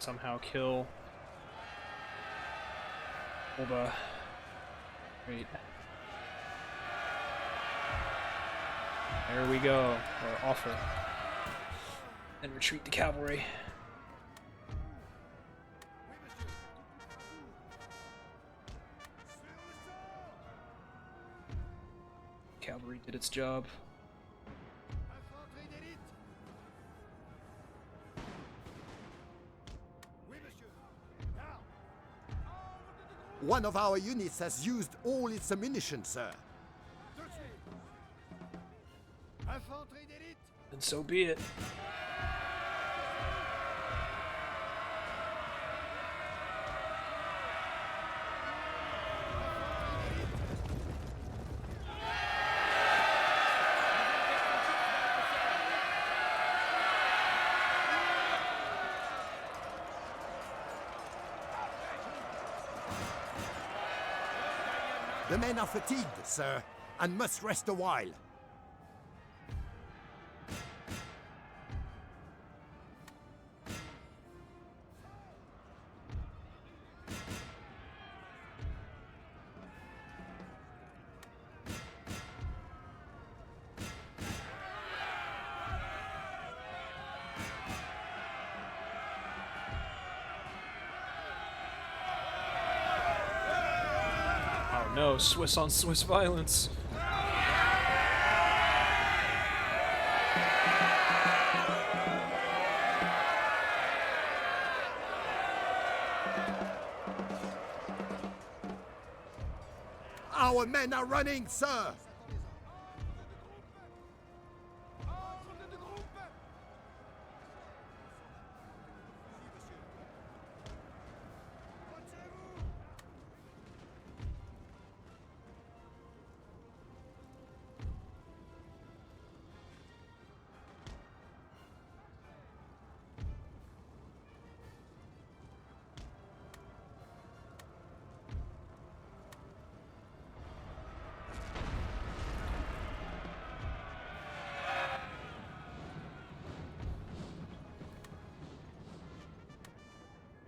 [SPEAKER 1] Somehow kill Oba. Great. There we go. Or offer. And retreat the cavalry. Cavalry did its job.
[SPEAKER 2] One of our units has used all its ammunition, sir.
[SPEAKER 1] And so be it.
[SPEAKER 2] The men are fatigued, sir, and must rest a while.
[SPEAKER 1] No, Swiss on Swiss violence.
[SPEAKER 2] Our men are running, sir!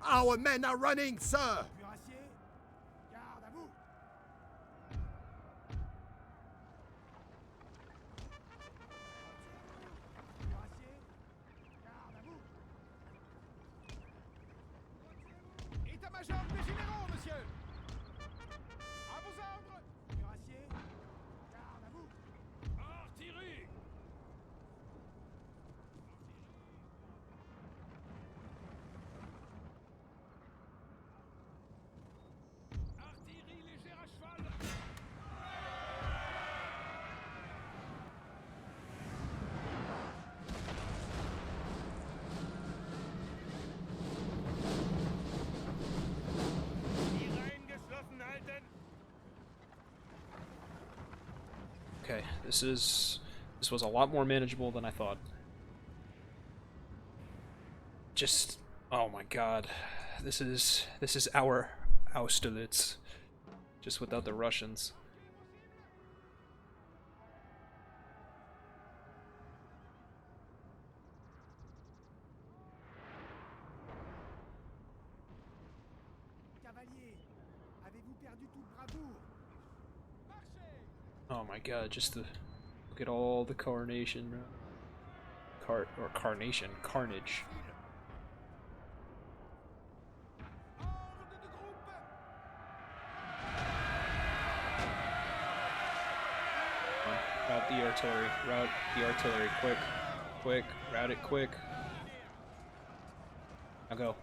[SPEAKER 2] Our men are running, sir!
[SPEAKER 3] État-major des généraux, monsieur! À vos ordres! Cuirassier, garde à vous! Artillerie! Artillerie légère à cheval! Die Reihen geschlossen halten!
[SPEAKER 1] Okay, this was a lot more manageable than I thought. Just, oh my god, this is our Austerlitz, just without the Russians.
[SPEAKER 3] Cavalier, avez-vous perdu toute bravoure? Marchez!
[SPEAKER 1] Oh my god, just the look at all the carnation, carnage.
[SPEAKER 3] Ordre de groupe!
[SPEAKER 1] Route the artillery. Route the artillery. Quick. Quick. Route it quick. Now go.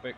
[SPEAKER 1] Quick.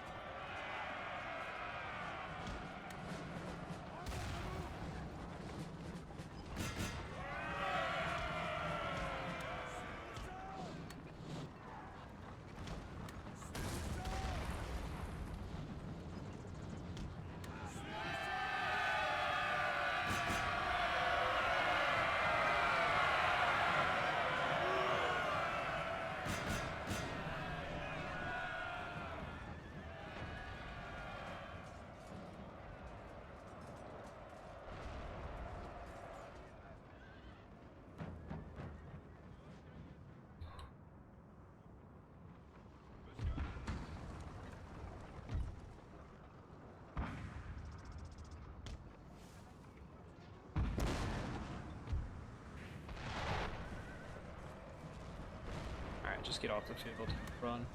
[SPEAKER 1] just get off the field. Run.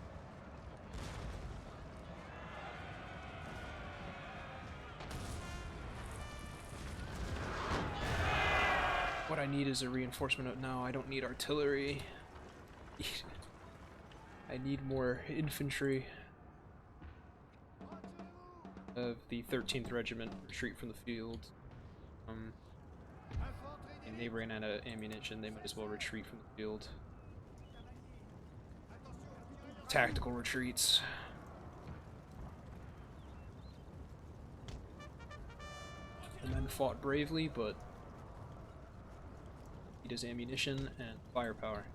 [SPEAKER 1] What I need is a reinforcement of— no, I don't need artillery. I need more infantry. Of the 13th Regiment retreat from the field. And they ran out of ammunition, they might as well retreat from the field. Tactical retreats. The men fought bravely, but need his ammunition and firepower.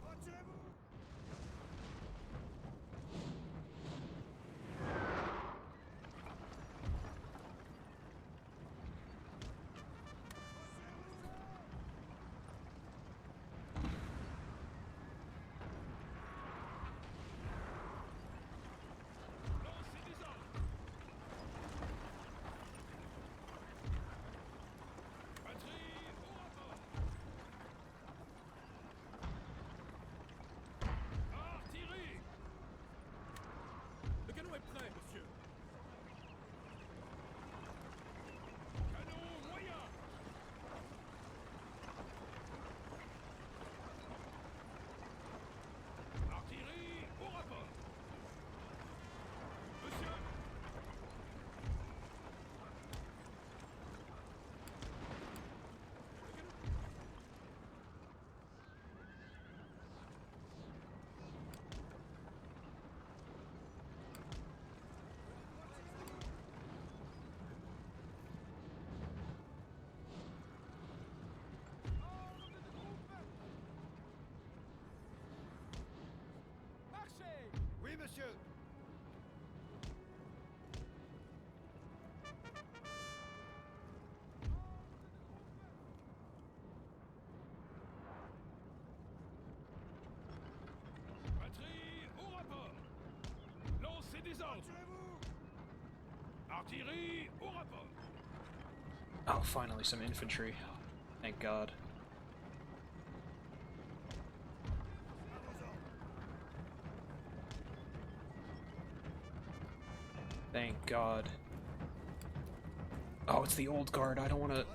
[SPEAKER 3] Oui, monsieur. Batterie au rapport. Lancez des ordres. Artillerie au rapport.
[SPEAKER 1] Oh, finally some infantry. Thank God. Thank God. Oh, it's the old guard. I don't want to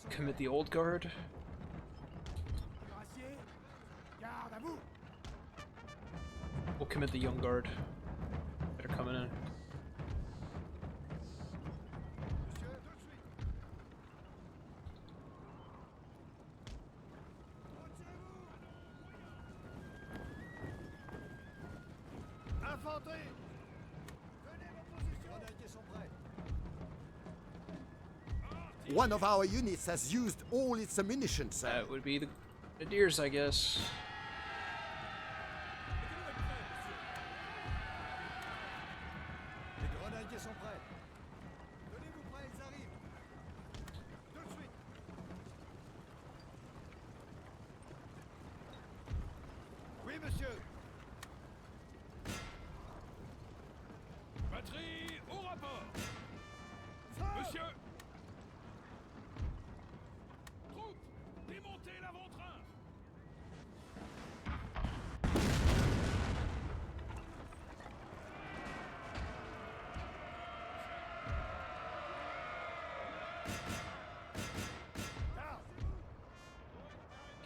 [SPEAKER 1] commit the old guard. We'll commit the young guard. They're coming in.
[SPEAKER 2] One of our units has used all its ammunition, sir.
[SPEAKER 1] That would be the Grenadiers, I guess.
[SPEAKER 3] Les grenadiers sont prêts. Tenez-vous prêts, ils arrivent. Tout de suite. Oui, monsieur. Batterie au rapport. Monsieur. Troupes, démontez l'avant-train.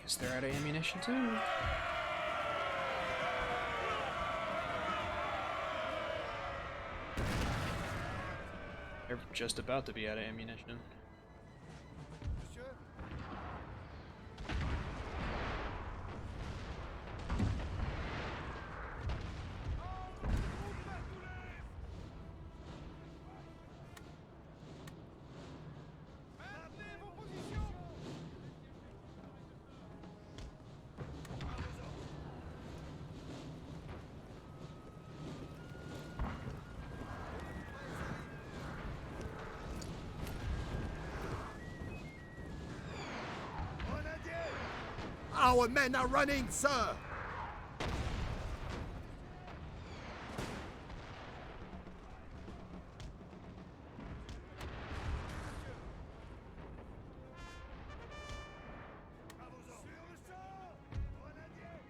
[SPEAKER 1] Guess they're out of ammunition too. They're just about to be out of ammunition.
[SPEAKER 3] Monsieur. Maintenez vos positions. Grenadiers.
[SPEAKER 2] Our men are running, sir.
[SPEAKER 3] Sur le champ. Grenadiers.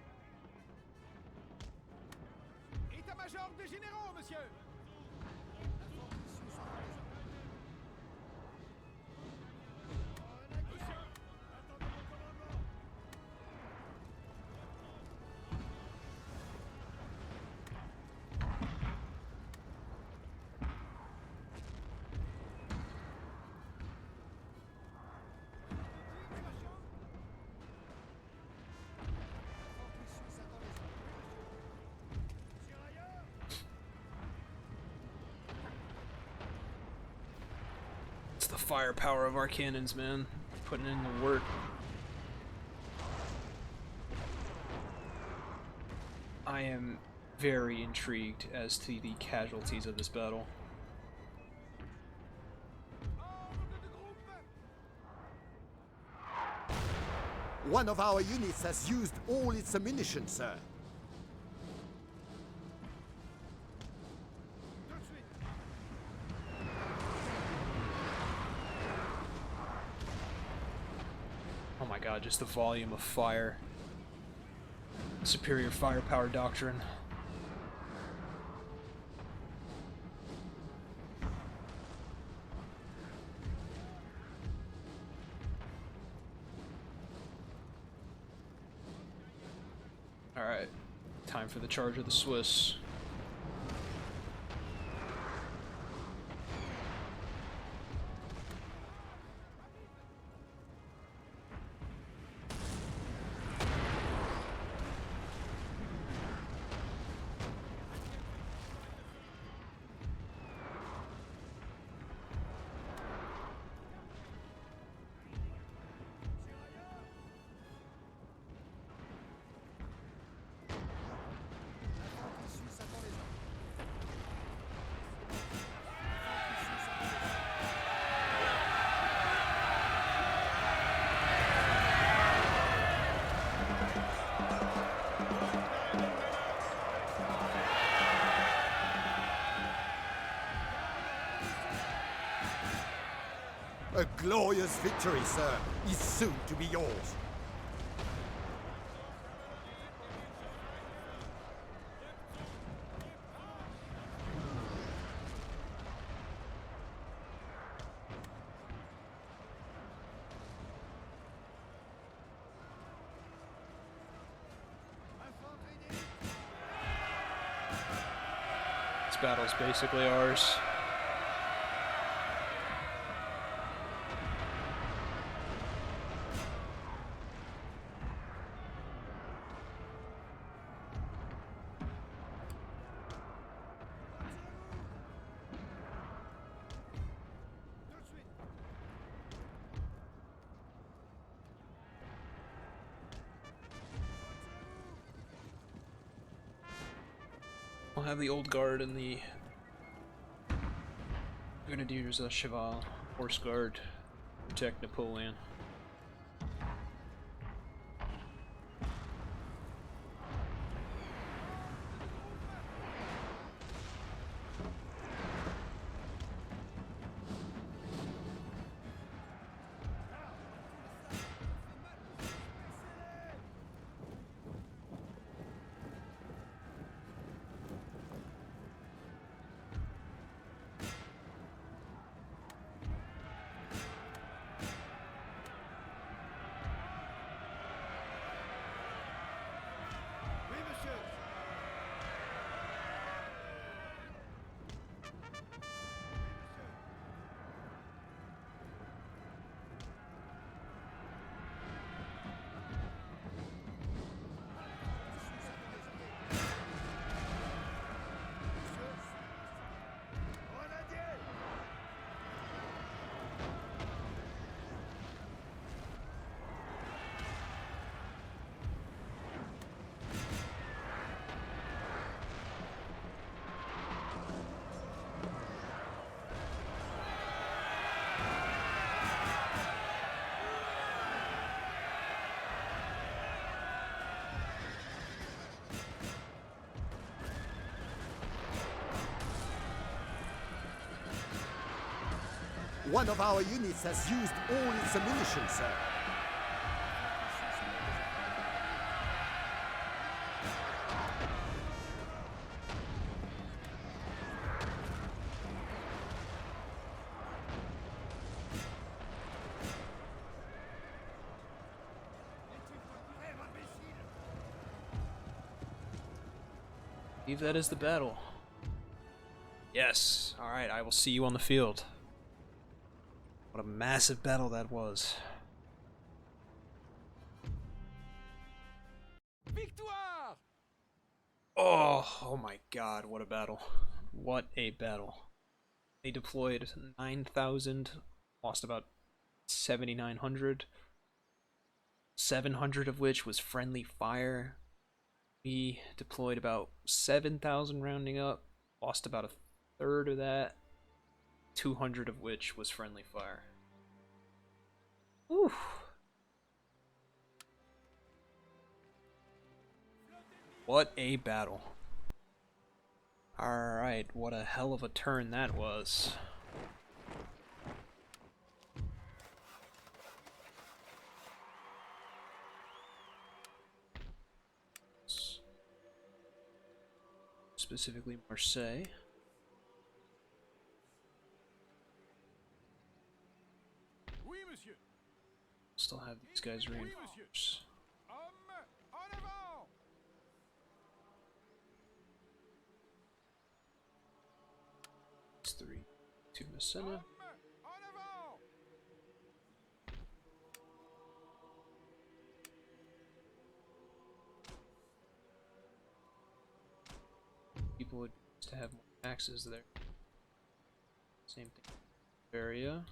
[SPEAKER 3] Passage à ordre des généraux, monsieur.
[SPEAKER 1] It's the firepower of our cannons, man. Putting in the work. I am very intrigued as to the casualties of this battle.
[SPEAKER 2] One of our units has used all its ammunition, sir.
[SPEAKER 1] Oh my god, just the volume of fire. Superior firepower doctrine. Alright, time for the charge of the Swiss.
[SPEAKER 2] A glorious victory, sir, is soon to be yours.
[SPEAKER 1] This battle's basically ours. We'll have the Old Guard and the Grenadiers of Cheval, Horse Guard, protect Napoleon.
[SPEAKER 2] One of our units has used all its ammunition, sir.
[SPEAKER 1] believe that is the battle. Yes. Alright, I will see you on the field. What a massive battle that was.
[SPEAKER 3] Victoire!
[SPEAKER 1] Oh my god, what a battle. What a battle. They deployed 9,000, lost about 7,900. 700 of which was friendly fire. We deployed about 7,000 rounding up, lost about a third of that, 200 of which was friendly fire. Whew. What a battle. Alright, what a hell of a turn that was. Specifically Marseille.
[SPEAKER 3] Oui, monsieur.
[SPEAKER 1] Still have these guys reinforced.
[SPEAKER 3] Homme, en avant!
[SPEAKER 1] It's 3 to Messina.
[SPEAKER 3] Homme, en avant!
[SPEAKER 1] People would used to have more taxes there. Same thing. Bavaria.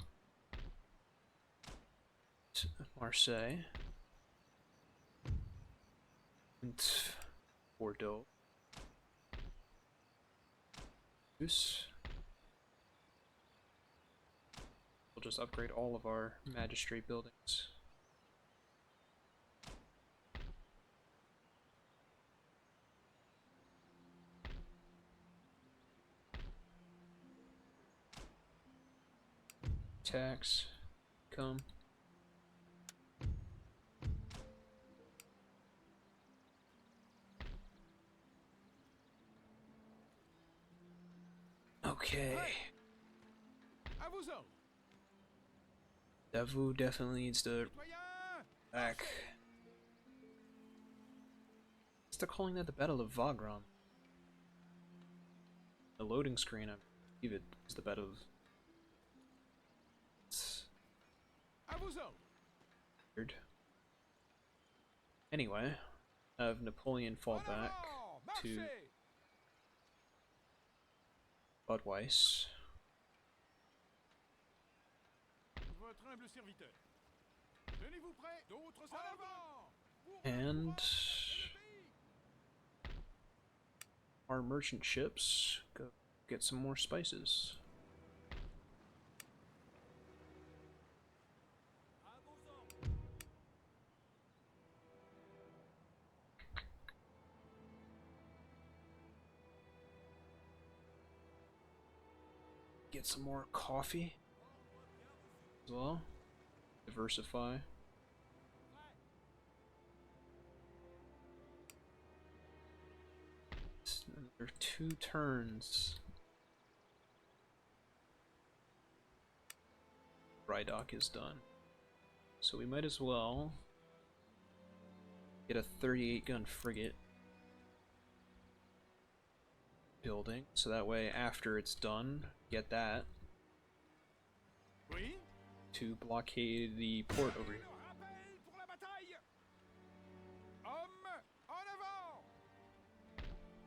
[SPEAKER 1] Marseille. And Bordeaux. We'll just upgrade all of our magistrate buildings. Tax. Come. Okay.
[SPEAKER 3] À vos ordres.
[SPEAKER 1] Davout definitely needs to
[SPEAKER 3] Citoyens!
[SPEAKER 1] back. They're calling that the Battle of Wagram. The loading screen, I believe it is the Battle of... It's
[SPEAKER 3] À vos ordres.
[SPEAKER 1] weird. Anyway, have Napoleon fall
[SPEAKER 3] En
[SPEAKER 1] back
[SPEAKER 3] avant!
[SPEAKER 1] to
[SPEAKER 3] Marchez!
[SPEAKER 1] Budweis.
[SPEAKER 3] Votre humble serviteur. Tenez-vous prêts, d'autres en avant! Pour
[SPEAKER 1] And
[SPEAKER 3] le pays!
[SPEAKER 1] our merchant ships go get some more spices.
[SPEAKER 3] À vos ordres.
[SPEAKER 1] Get some more coffee as well. Diversify. It's another 2 turns. Drydock is done. So we might as well get a 38 gun frigate building, so that way after it's done, get that
[SPEAKER 3] Oui?
[SPEAKER 1] to blockade the port over here.
[SPEAKER 3] Le rappel pour la bataille! Homme, en avant!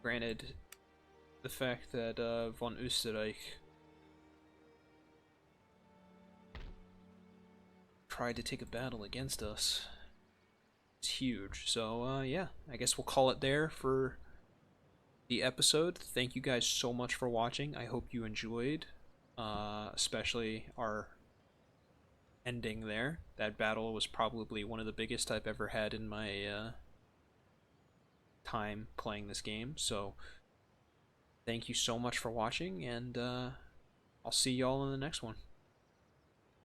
[SPEAKER 1] Granted, the fact that von Österreich tried to take a battle against us is huge. So yeah, I guess we'll call it there for the episode. Thank you guys so much for watching. I hope you enjoyed, especially our ending there. That battle was probably one of the biggest I've ever had in my time playing this game. So thank you so much for watching, and I'll see y'all in the next one.